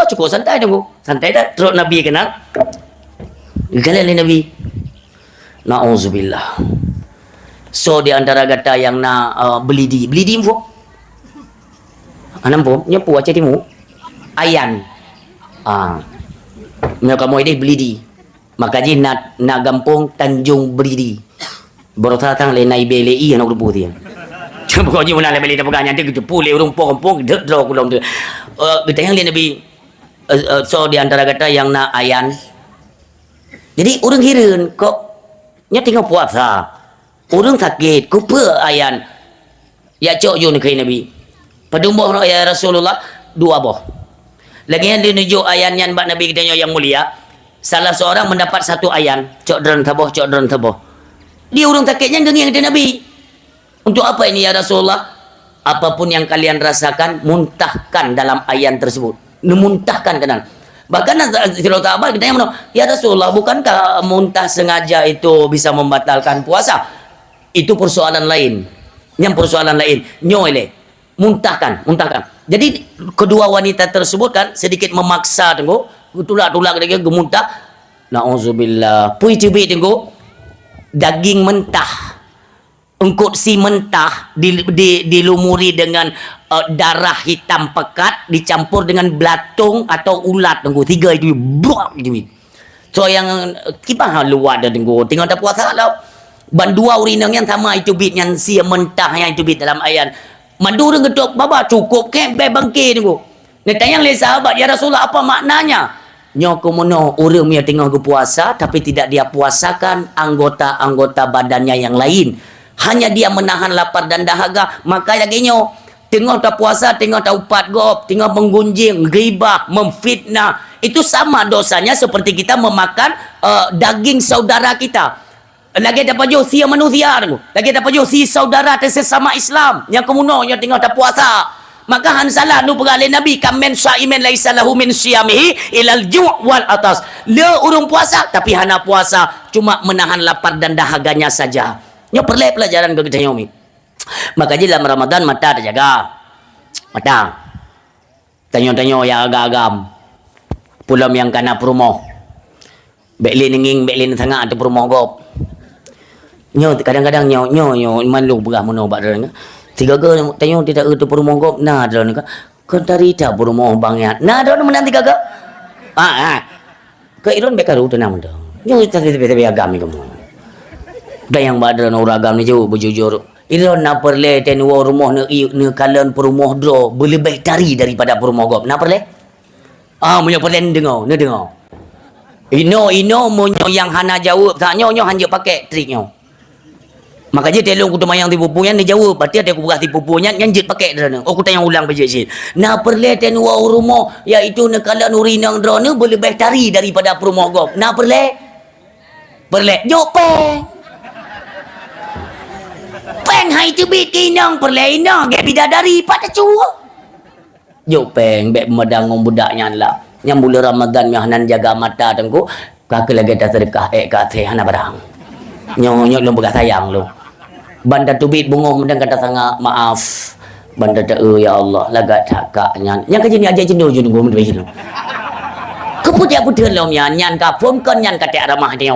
cukup santai dah santai dah terus Nabi kenal Kalian Nabi na'udzubillah. So di antara kata yang belidi info anam po nyapu aja timu ayan mereka mau ini belidi maka ji na gampung Tanjung Belidi berotang lenai BLI anak rupu dia coba kau ji mana le beli dah pegang nanti gitu pulih urung pong draw kulong tu kita yang Nabi so di antara kata yang na ayan. Jadi orang hiran kok nya tengah puasa. Orang sakit, kupa ayan. Ya cok yo ni kai Nabi. Padumboh no ya Rasulullah dua boh. Lagi yang dinuju ayan yang Mbak Nabi kita yang mulia. Salah seorang mendapat satu ayan, cok dran taboh. Dia orang sakitnya gengi dengan Nabi. Untuk apa ini ya Rasulullah? Apapun yang kalian rasakan, muntahkan dalam ayan tersebut. Muntahkan kanan. Bahkan kalau sahabat kita yang ya Rasulullah bukankah muntah sengaja itu bisa membatalkan puasa? Itu persoalan lain. Yang persoalan lain. Nyole. Muntahkan. Jadi kedua wanita tersebut kan sedikit memaksa tengok. Tulak-tulak dia gemuntah. Na'udzubillah. Pui cubit tengok. Daging mentah. Engkut si mentah dilumuri dengan darah hitam pekat dicampur dengan belatung atau ulat tengok. 3 itu. Buak itu. So yang kibah luar dah tengok. Tengok dah puasa lah. Bandua urinang yang sama itu bit yang si mentah yang itu bit dalam ayat. Mandu dia getok baba cukup ke bangke tengok. Dia tanya oleh sahabat, ya Rasulullah apa maknanya? Nyo komono orang yang tengah berpuasa tapi tidak dia puasakan anggota-anggota badannya yang lain. Hanya dia menahan lapar dan dahaga. Maka lagi nyo tengah tak puasa, tengah tak upat gop, tengah menggunjing, ghibah, memfitnah. Itu sama dosanya seperti kita memakan daging saudara kita. Lagi ada pajo si manusia tu. Lagi ada pajo si saudara sesama Islam yang kemuno yang tengah tak puasa. Maka han salah nu beralih Nabi kamen syaimen laisa lahu min syamihi ilal ju' wal atas. Le urung puasa tapi hana puasa cuma menahan lapar dan dahaganya saja. Nyo perlu pelajaran ke kita nyomi. Maka dalam Ramadan mata terjaga. Mata. Tanyo-tanyo ya agam. Pulam yang kana perumoh. Bekli ninging bekli tengah tu perumoh gop. Nyo kadang-kadang nyo malu berah mono bak dah. Tiga ke tanyo tidak tu perumoh gop. Nah dah ni kan tarita perumoh bangyat. Nah dah menang tiga ke. Ke iron bekaru tenang dah. Nyo tapi agam ni kamu. Dah yang badran uragam ni jauh berjujur. Iron nak perle ten rumah ne kalian perumah dro berlebih dari daripada perumah gop. Nak perle? Munyo perle dengar. Ino munyo yang hana jawab. Tak nyo hanya pakai trik nyo. Maka je telung ku temayang tipu punya ni jawab. Berarti ada aku beras tipu punya yang jet pakai drone. Aku tanya ulang bejek sini. Nak perle ten rumah iaitu ne kalian urinang drone berlebih dari daripada perumah gop. Nak perle? Perle. Jok peng hai tu bit kinang perlainang gak bidadari pada cua. Yo peng bek medangong budaknya lah. Yang bulan Ramadan yang hanan jaga mata tengku kaki lagi tak sedekah kat hana barang. Nyo lu begas sayang lu. Banda tu bit bungong mendang kata sangat maaf. Banda tak ya Allah lagat hakaknya. Yang kejini aja jendul jendul mun begitu. Keputia puteun lo nyan ka pun kon nyan kata ramah dia.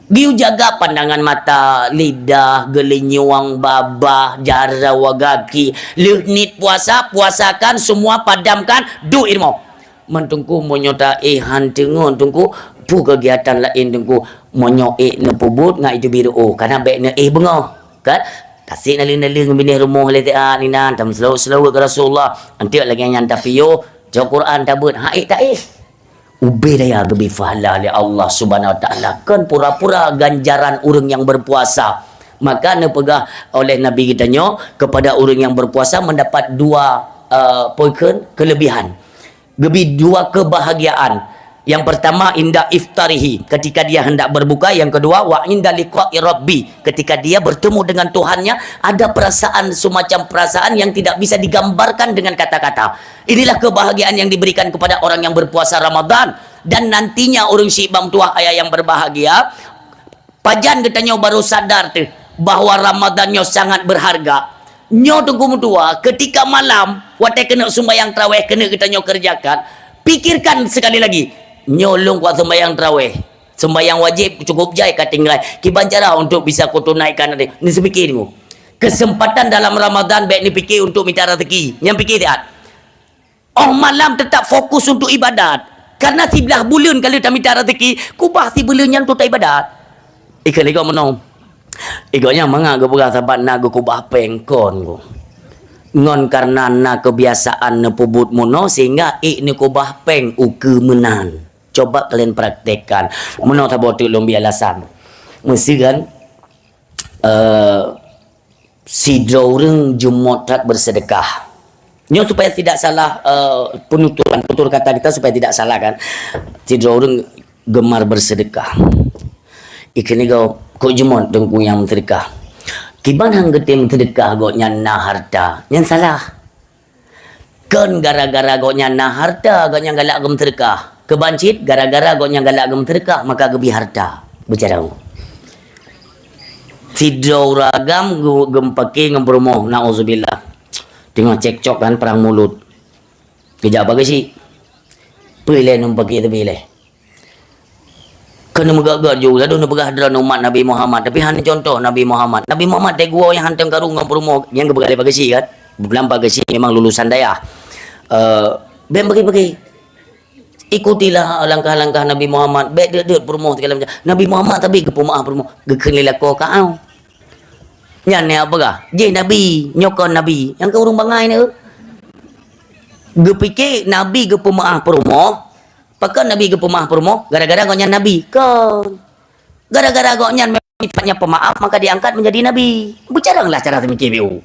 Biu jaga pandangan mata, lidah, gelinyuang, babah, jara, wagaki. Lehnit puasa, puasakan semua, padamkan, do irmo. Mentungku monyota han tengon tungku pu kegiatan lain tungku monyo nepubut ngai itu biru karena baik ne bengah kan kasih nalin-nalin bini rumah le ni nan tam slow ke Rasulullah anti lagi yang tapiyo jauh Quran tabut tak Ubay daya gebi fahala oleh Allah Subhanahu wa taala kan pura-pura ganjaran orang yang berpuasa. Maka nepegah oleh Nabi kita nyo kepada orang yang berpuasa mendapat dua poin kelebihan. Gebi dua kebahagiaan. Yang pertama inda iftarihi ketika dia hendak berbuka, yang kedua wa inda liqa'i rabbi ketika dia bertemu dengan Tuhannya ada perasaan semacam perasaan yang tidak bisa digambarkan dengan kata-kata. Inilah kebahagiaan yang diberikan kepada orang yang berpuasa Ramadan dan nantinya orang Syibam tuah ayah yang berbahagia. Pajan katanya baru sadar tu bahawa Ramadannya sangat berharga. Nyo tunggu tua ketika malam watai kena sembahyang tarawih kena kita nyo kerjakan. Pikirkan sekali lagi. Nyolong kuat sembahyang tarawih. Sembahyang wajib cukup jai katinggai. Kiban cara untuk bisa kau tunaikan ni. Ni sepikir ni. Kesempatan dalam Ramadan baik ni fikir untuk minta rezeki. Yang fikir tak? Malam tetap fokus untuk ibadat. Karena 11 bulan kalau tak minta rezeki, kubah 11 bulan yang tu tak ibadat. Ikan lagi mana? Ikatnya manga go beras sabat na go kubah pengkon go. Ngon karena na kebiasaan ne pubut mono sehingga ni kubah peng uke menan. Coba kalian praktekkan. Mono tak botu lombi alasan. Mesti kan si orang Jumat tak bersedekah. Nyo supaya tidak salah tutur kata kita supaya tidak salah kan. Si orang gemar bersedekah. Ikan ni kau Jumat dengku yang sedekah. Kiban hang getem sedekah go nyana harta. Yang salah. Kan gara-gara go nyana harta go nyang galak gem sedekah. Kebancit gara-gara go nyang galak gem sedekah maka gebi harta. Bicara. tidur ragam gempaki ngempromo nauzubillah. Tengok cekcok kan perang mulut. Kejap apa sih? Pilih numpaki tu pilih. Kena megagak juga tu nak berhadran umat Nabi Muhammad. Tapi hanya contoh Nabi Muhammad. Nabi Muhammad dia gua yang hantam karung ngempromo yang kebegalai bagasi kan. Bulan bagasi memang lulusan daya. Ben bagi-bagi. Ikutilah langkah-langkah Nabi Muhammad. Baik dia promo segala macam. Nabi Muhammad tapi ke pemaaf promo. Gekeni lako kau. Nyan ni apa kah? Je Nabi, nyokon Nabi. Yang kau urung bangai ni. Gepikir Nabi ke pemaaf promo. Pakai Nabi ke pemaaf promo gara-gara kau nyan Nabi. Kan. Gara-gara kau nyan memang pemaaf maka diangkat menjadi Nabi. Bercaranglah cara semikir biu.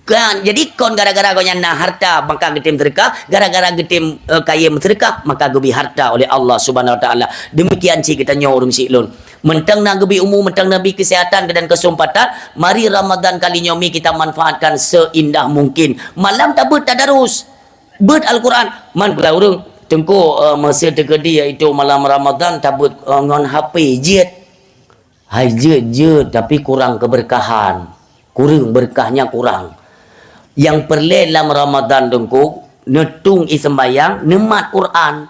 Kan, jadi kon gara-gara kau nyana harta maka getim sedekah, gara-gara getim kaya sedekah maka gebi harta oleh Allah Subhanahu Wa Taala. Demikian si kita nyorong si lun. Mentang na gebi umum, mentang nabi kesehatan dan kesempatan, mari Ramadan kali nyomi kita manfaatkan seindah mungkin. Malam tabut tadarus. Bet Al-Quran. Man pula urang tengko masa terkedi iaitu malam Ramadan tabut ngon HP jet. Hai jet tapi kurang keberkahan. Kurang berkahnya kurang. Yang perlu dalam Ramadan dengku netung isembayang nemat Quran.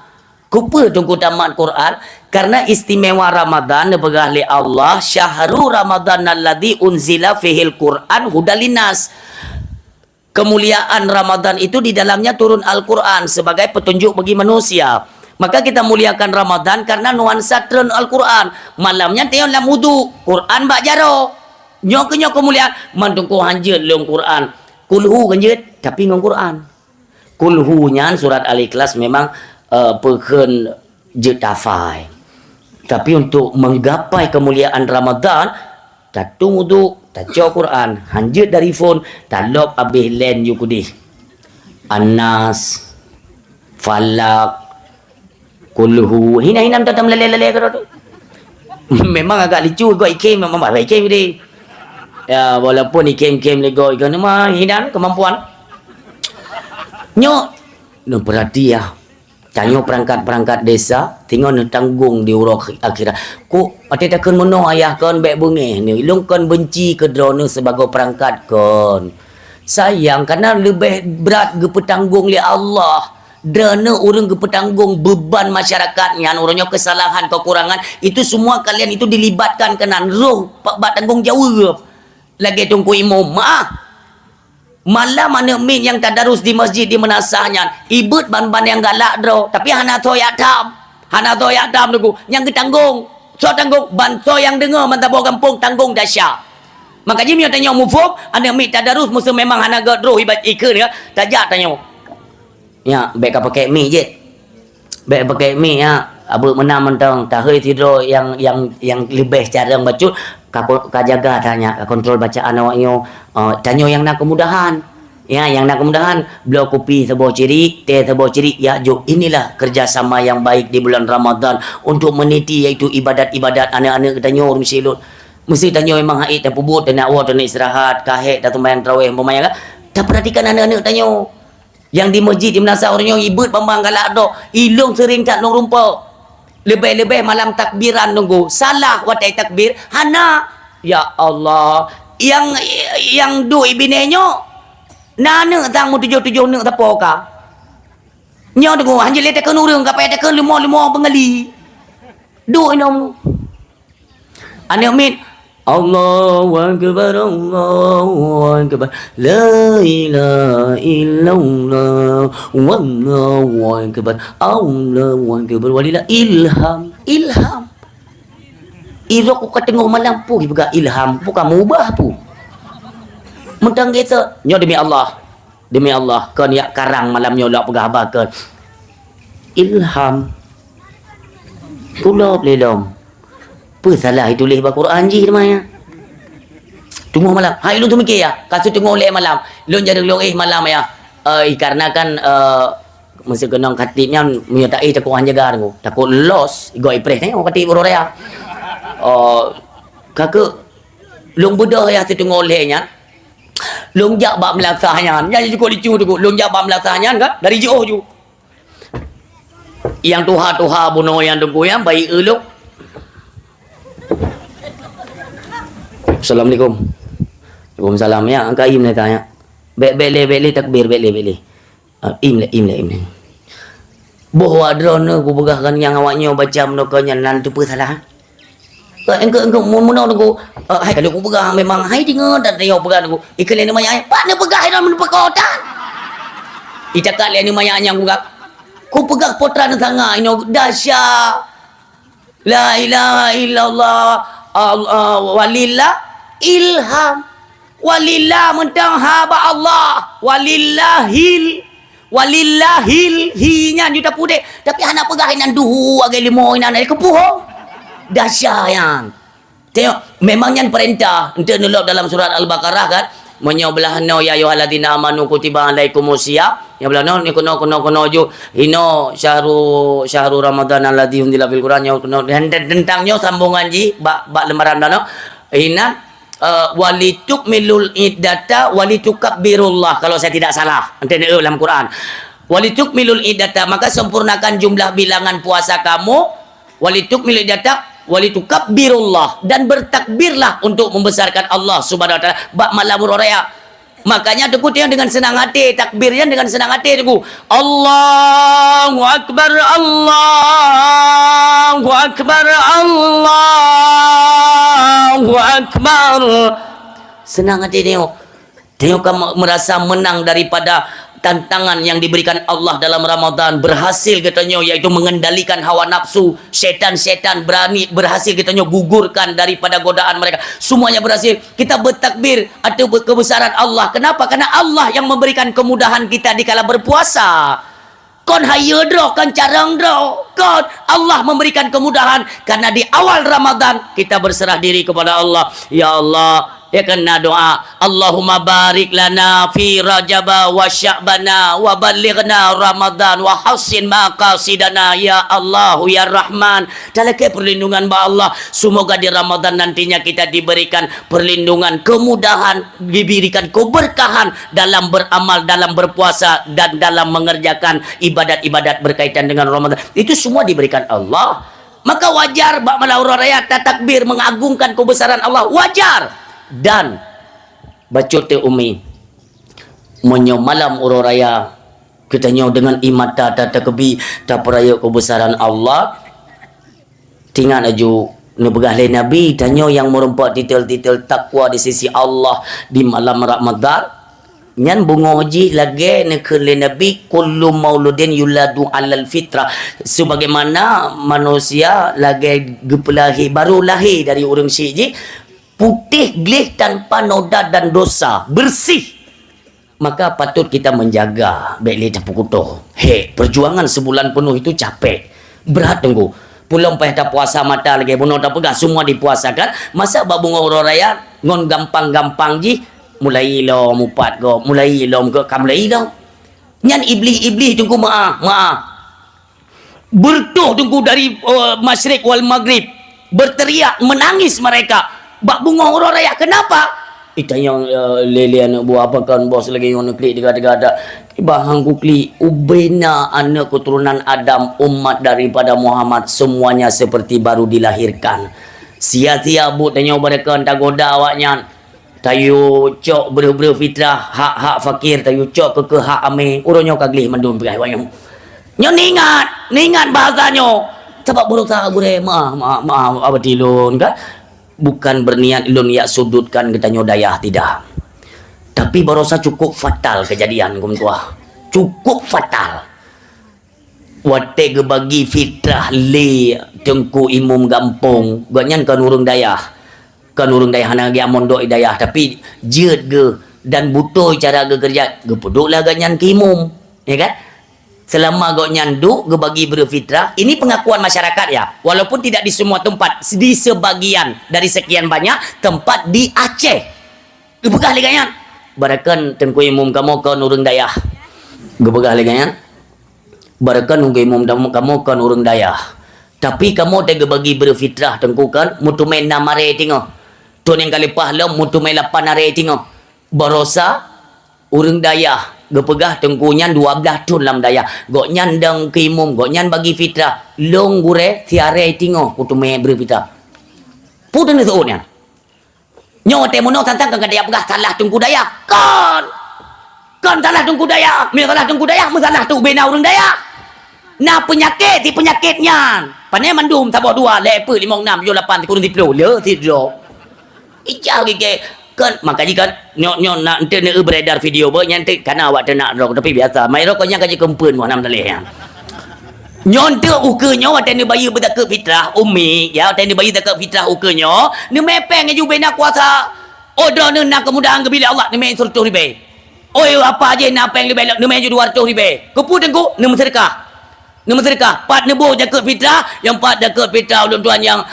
Kupa dengku tamat Quran karena istimewa Ramadan nebegah li Allah syahrul Ramadan alladzi unzila fihil Quran hudalinas. Kemuliaan Ramadan itu di dalamnya turun Al-Quran sebagai petunjuk bagi manusia. Maka kita muliakan Ramadan karena nuansa turun Al-Quran. Malamnya tengok dalam wudu Quran bak jaro. Nyok kemuliaan mandungku hanjut leung Quran. Kulhu kanjut tapi ngong Quran. Kulhu nyan surat Al-Ikhlas memang peken je tafai. Tapi untuk menggapai kemuliaan Ramadan, tatung wudu, taco Quran, hanjut dari phone, talop abih len yukudi. Anas, Falak, Kulhu, hina-hina tatam lele-lele karo tu. Memang agak lucu goi ikem memang baik ikem dia. Ya, walaupun ikem-ikem lego ikan mah hidan kemampuan. Nyok, no perhati ya. Tanya perangkat-perangkat desa, tengok ni tanggung di urang akhirat. Ku ate takkan meno ayah kan baik bengeh ni. Long kan benci ke drone sebagai perangkat kan. Sayang karena lebih berat ge petanggung li Allah. Drone urang ge petanggung beban masyarakatnya, urangnya kesalahan kekurangan itu semua kalian itu dilibatkan kenan roh pak tanggung jawab. Lagi tunggu imam malam mana min yang tadarus di masjid di menasahnya ibut ban-ban yang galak dro tapi hana toyak dam tu yang ketanggung so tanggung ban so yang dengar mantap kampung tanggung dahsyat maka jim yang tanya mufum ada min tadarus musuh memang hana gadro ibat ikun ya tajak tanya ya baik pakai mi je baik pakai mi ya abu menang mentang tahui tidur yang lebih cara baca kajaga tanya kontrol bacaan awaknya tanya yang nak kemudahan ya yang nak kemudahan blok kopi sebuah ciri teh sebuah ciri ya jom inilah kerjasama yang baik di bulan Ramadan untuk meniti iaitu ibadat-ibadat anak-anak tanya orang silut mesti tanya memang haid dan pubut dan nak awak dan istirahat kahek dan sembahyang tarawih membayang tak perhatikan anak-anak tanya yang di masjid di menasa orangnya ibut bambang galak dok ilung sering tak long rumpau lebih-lebih malam takbiran nunggu salah watai takbir hana ya Allah yang du ibinenyo nana tang mu tujuh nak tapo ka nyo tunggu hanjil le tekan urang ka payah tekan limo pengali du inom ane min Allahu akbar Allahu akbar la ilaha illallah wallahu akbar Allahu akbar walillah ilham iro ku ketengok malam pu juga ilham bukan mubah pu mentang kita nyo demi Allah kan ya karang malam nyo lak pegah bakan ilham pula belum apa salah itu leh Al-Quran je namanya. Tunggu malam. Hai lu tu mikir ya. Kasu tunggu leh malam. Lu jadi lu malam ya. Karena kan mesti kena katipnya menyertai takut jaga aku. Takut loss goi pres tengok katip Rorea. Kakak long bedah ya tunggu lehnya. Long jak bab melaksanya. Jadi cukup lucu tu. Long jak bab melaksanya kan dari jauh ju. Yang tuha bunuh yang tunggu yang baik elok. Assalamualaikum. Waalaikumsalam ya. Angka im le tanya. Bele takbir bele. Im le. Bahawa drone ku pegahkan yang awaknya baca menokanya nanti apa salah. Engkau mono aku hai kalau aku pegang memang hai dengar dan dia pegang aku ikan ni banyak pak ni pegang dalam perkotaan icakak ni banyak yang aku pegang potran sanga ini dahsyat la ilaha illallah walillah ilham walillah mentang haba Allah walillahil hinya juta pudek tapi anak pegang nan duhu agai limo nan kepuhong dahsyat yang tengok memangnya perintah ente nulok dalam surat Al-Baqarah kan menyobelah no ya ayyuhalladzina amanu kutiba alaikumusiyam ya belah no ni kono ju ino syahru ramadan alladzi unzila fil qur'an ya kono tentangnya sambungan ji bak lembaran dano ina walitukmilul iddata walitukabbirullah kalau saya tidak salah ente dalam Quran walitukmilul iddata maka sempurnakan jumlah bilangan puasa kamu walitukmilul iddata walitukabbirullah dan bertakbirlah untuk membesarkan Allah Subhanahu wa taala bak malamur raya makanya teku tengok dengan senang hati takbirnya dengan senang hati teku Allahu akbar Allahu akbar Allahu akbar senang hati tengok kamu merasa menang daripada tantangan yang diberikan Allah dalam Ramadan berhasil katanya yaitu mengendalikan hawa nafsu syaitan berhasil katanya gugurkan daripada godaan mereka semuanya berhasil kita bertakbir atau kebesaran Allah kenapa karena Allah yang memberikan kemudahan kita dikala berpuasa kon hayo dro kan carang dro kon Allah memberikan kemudahan karena di awal Ramadan kita berserah diri kepada Allah ya Allah ya kena doa Allahumma barik lana fi rajaba wa sya'bana wa balighna ramadan wa hasin maqasidana ya Allah ya Rahman dalam perlindungan ba Allah semoga di Ramadan nantinya kita diberikan perlindungan kemudahan diberikan keberkahan dalam beramal dalam berpuasa dan dalam mengerjakan ibadat-ibadat berkaitan dengan Ramadan itu semua diberikan Allah maka wajar bak malaura raya takbir mengagungkan kebesaran Allah wajar dan bacote umi menyo malam uroraya katanya dengan imata tata kebi ta peraya kebesaran Allah tinggal aju nebegah le nabi tanya yang merempat titel-titel takwa di sisi Allah di malam Ramadan nyan bungo haji lagi ne ke le nabi kullu mauludin yuladu alal fitrah sebagaimana manusia lagi gepelahi baru lahir dari urang syiji putih glih tanpa noda dan dosa bersih maka patut kita menjaga baiklah capu kutuh perjuangan sebulan penuh itu capek berat tunggu pulang payah puasa mata lagi bunuh tak pegah semua dipuasakan masa babunga raya ngon gampang-gampang ji mulai lo mupat go mulai lo ke kam mulai lo nyan iblis tunggu maaf bertuh tunggu dari masyrik wal maghrib berteriak menangis mereka bak bunga orang raya kenapa itu yang lele anak buah apa kan bos lagi yang klik dekat-dekat bahang kukli ubena anak keturunan Adam umat daripada Muhammad semuanya seperti baru dilahirkan sia-sia bu tanya mereka tak goda awaknya tayu cok ber fitrah hak fakir tayu cok ke hak ame uronyo kaglih mandum berai wayang nyo ningat bahasanya sebab berusaha gure maaf apa tilun kan bukan berniat ilun ya sudutkan kita nyodayah tidak tapi barosa cukup fatal kejadian kum tua cukup fatal wate gebagi fitrah le tengku imum gampung ganyan kan urung dayah hana ge mondok dayah tapi jeut ge dan butuh cara ge kerja ge peduklah ganyan ke imum ya kan selama gak nyandu gebagi berfitrah ini pengakuan masyarakat ya walaupun tidak di semua tempat di sebagian dari sekian banyak tempat di Aceh gebegah liganya barakan tengku imum kamu ke nurung dayah gebegah liganya barakan tengku imum kamu ke nurung dayah tapi kamu tega bagi berfitrah tengku kan mutu main namare tingo tuan yang kali pahla mutu main lapan are tingo barosa urang dayah gepegah tengkunya 12 tun lam daya gok nyandang kimum gok nyan bagi fitrah long gure tiare tingo putu me berfitrah putun itu unya Nyo temono tantang kan daya pegah salah tungku daya. Kon salah tungku daya. Mi salah tungku daya, salah tu bena urang daya. Nah penyakit ti penyakitnya. Panai mandum tabok 2 leper 5 6 7 8 kurang 10 le tidur. Icau ke kan makanya kan nyo nak ente ne beredar video ber nyante kana awak nak rok tapi biasa mai rok nya kaji kempen mo nam daleh yang. Nyon te ukenyo wate ni bayi bedak ke fitrah ummi ya wate ni bayi tak fitrah ukenyo ni mepeng ju bena kuasa odo ni nak kemudahan ke bila Allah ni main suruh ribe oi apa aje nak peng ribe ni main ju 200 ribe kepu tengku ni sedekah pat nebo jaga fitrah yang pat jaga fitrah ulun tuan yang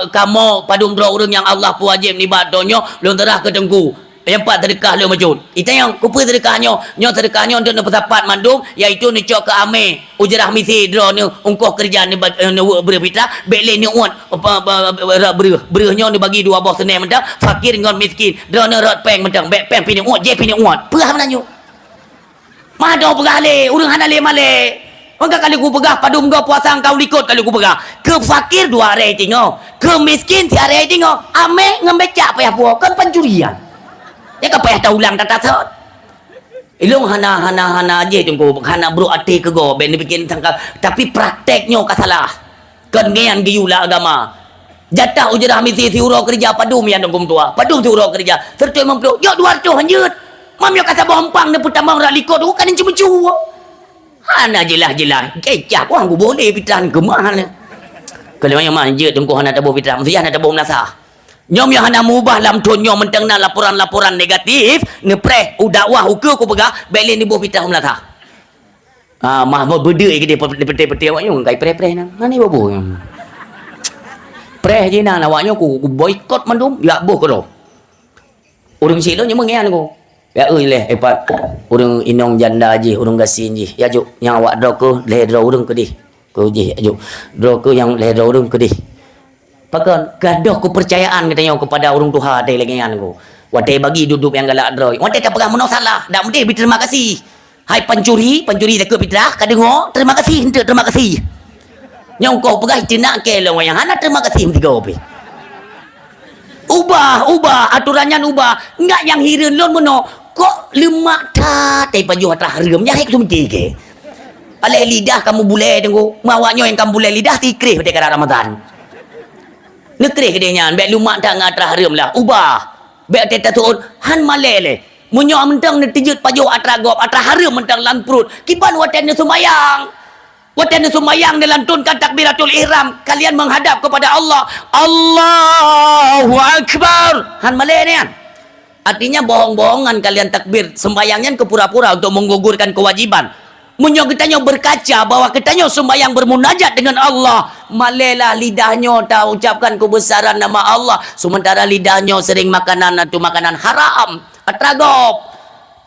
kamu padum dro urang yang Allah pu wajib ni badonyo ulun terah ke tengku yang pat sedekah lu majud ita yang kupu sedekahnya sedekahnya untuk nepasapat mandum iaitu ni cok ke ame ujrah misi dro ni ungkoh kerja ni berfitrah bele ni uat berehnya ni bagi 2 boh senai mentang fakir dengan miskin dro ni rot peng mentang bek peng pini uat je pini uat perah menanyo mado pegale urang hanale male maka kali ku pegah padum go puasa kau likut kali ku pegah ke fakir 2 hari tengok ke miskin 3 hari tengok ame ngembecak payah puak kan pencurian ya ka payah ulang tak sot ilung hana je tunggu hana bro ate ke go ben bikin sangka tapi prakteknya ka salah kan ngean giyula agama jatah ujrah misi si uro kerja padum yang dongkum tua padum si uro kerja serta mempro yo 200 hanjut mam yo kata bompang ne putamang ra likut kan cuma hana jelah kecah ko hanggu boleh pitan gemah ne kalau yang manje tunggu hana tabo pitan mesti hana tabo nasah nyom yang hana mubah lam tun nyom mentang na laporan negatif ne preh dakwah ukur ko pegah belen ni boh fitah umlatah mah berde ke dia pete awaknya kai preh nang mani bobo preh je nang awaknya ku boikot mandum ya boh ko urang silo nya mengean ko ya leh epat urang inong janda je urang gasin je ya juk yang awak dro ko leh dro urang ke di ko je juk dro ko yang leh dro urang ke di pakan gadoh kepercayaan katanya kepada orang Tuhan ada lagi kan ko. Wadai bagi duduk yang galak droi. Wadai tak pernah menang salah. Dak mesti terima kasih. Hai pencuri tak ke fitrah ka dengo terima kasih hente terima kasih. Yang kau pegai tinak ke lo yang hana terima kasih tiga opi. Ubah aturannya ubah. Enggak yang hireun lon mono kok lemak ta tai paju atrah reum nya hai ku mesti ke. Ale lidah kamu bule tengku. Mawaknya yang kamu bule lidah tikrih pada kara Ramadan. Nekrih kedenya bek lumak tak ngatrah reum lah ubah bek teta tuun han malele munyo mentang netijut paju atra gop atra hareum mentang lan perut kiban waten sembayang dalam tun kan takbiratul ihram kalian menghadap kepada Allah Allahu akbar han malele artinya bohong-bohongan kalian takbir sembayangnya ke pura-pura untuk menggugurkan kewajiban munyo kitanya berkaca bahwa kitanya sembahyang bermunajat dengan Allah malelah lidahnya tak ucapkan kebesaran nama Allah sementara lidahnya sering makanan atau makanan haram atragop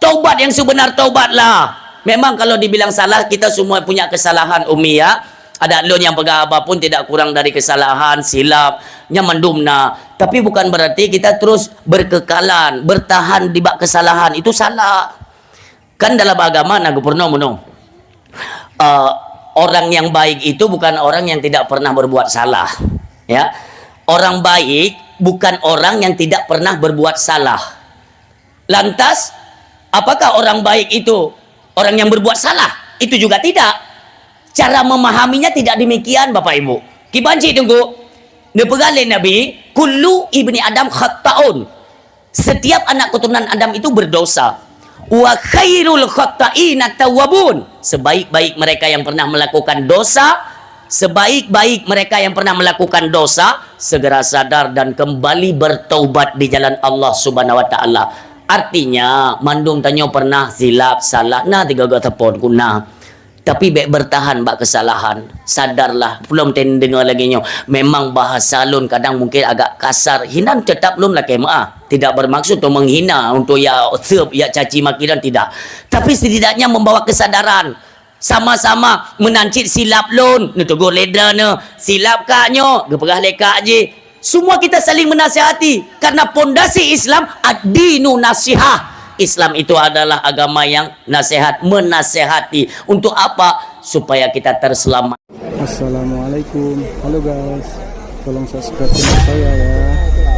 taubat yang sebenar taubatlah memang kalau dibilang salah kita semua punya kesalahan umi ya ada lon yang pegah apapun tidak kurang dari kesalahan silap nyamandumna tapi bukan berarti kita terus berkekalan bertahan di bak kesalahan itu salah kan dalam agama nagu pernah menung orang yang baik itu bukan orang yang tidak pernah berbuat salah ya orang baik bukan orang yang tidak pernah berbuat salah lantas apakah orang baik itu orang yang berbuat salah itu juga tidak cara memahaminya tidak demikian Bapak Ibu kibanci tunggu nepegale Nabi kullu ibni Adam khatta'un setiap anak keturunan Adam itu berdosa wa khairul khatta'ina tawwabun sebaik-baik mereka yang pernah melakukan dosa segera sadar dan kembali bertaubat di jalan Allah Subhanahu wa taala artinya mandum tanyo pernah silap salah nah tiga tepon kuna tapi baik bertahan bak kesalahan sadarlah belum dengar lagi nyo memang bahasa lun kadang mungkin agak kasar hinan tetap lun lah kemaah tidak bermaksud untuk menghina untuk ya serb ya caci maki dan tidak tapi setidaknya membawa kesadaran sama-sama menancit silap lun ni tegur ledra ne silap kaknyo gepegah lekak je semua kita saling menasihati karena pondasi Islam ad-dinu nasihah Islam itu adalah agama yang nasihat menasehati untuk apa supaya kita terselamat. Assalamualaikum halo guys tolong subscribe channel saya ya.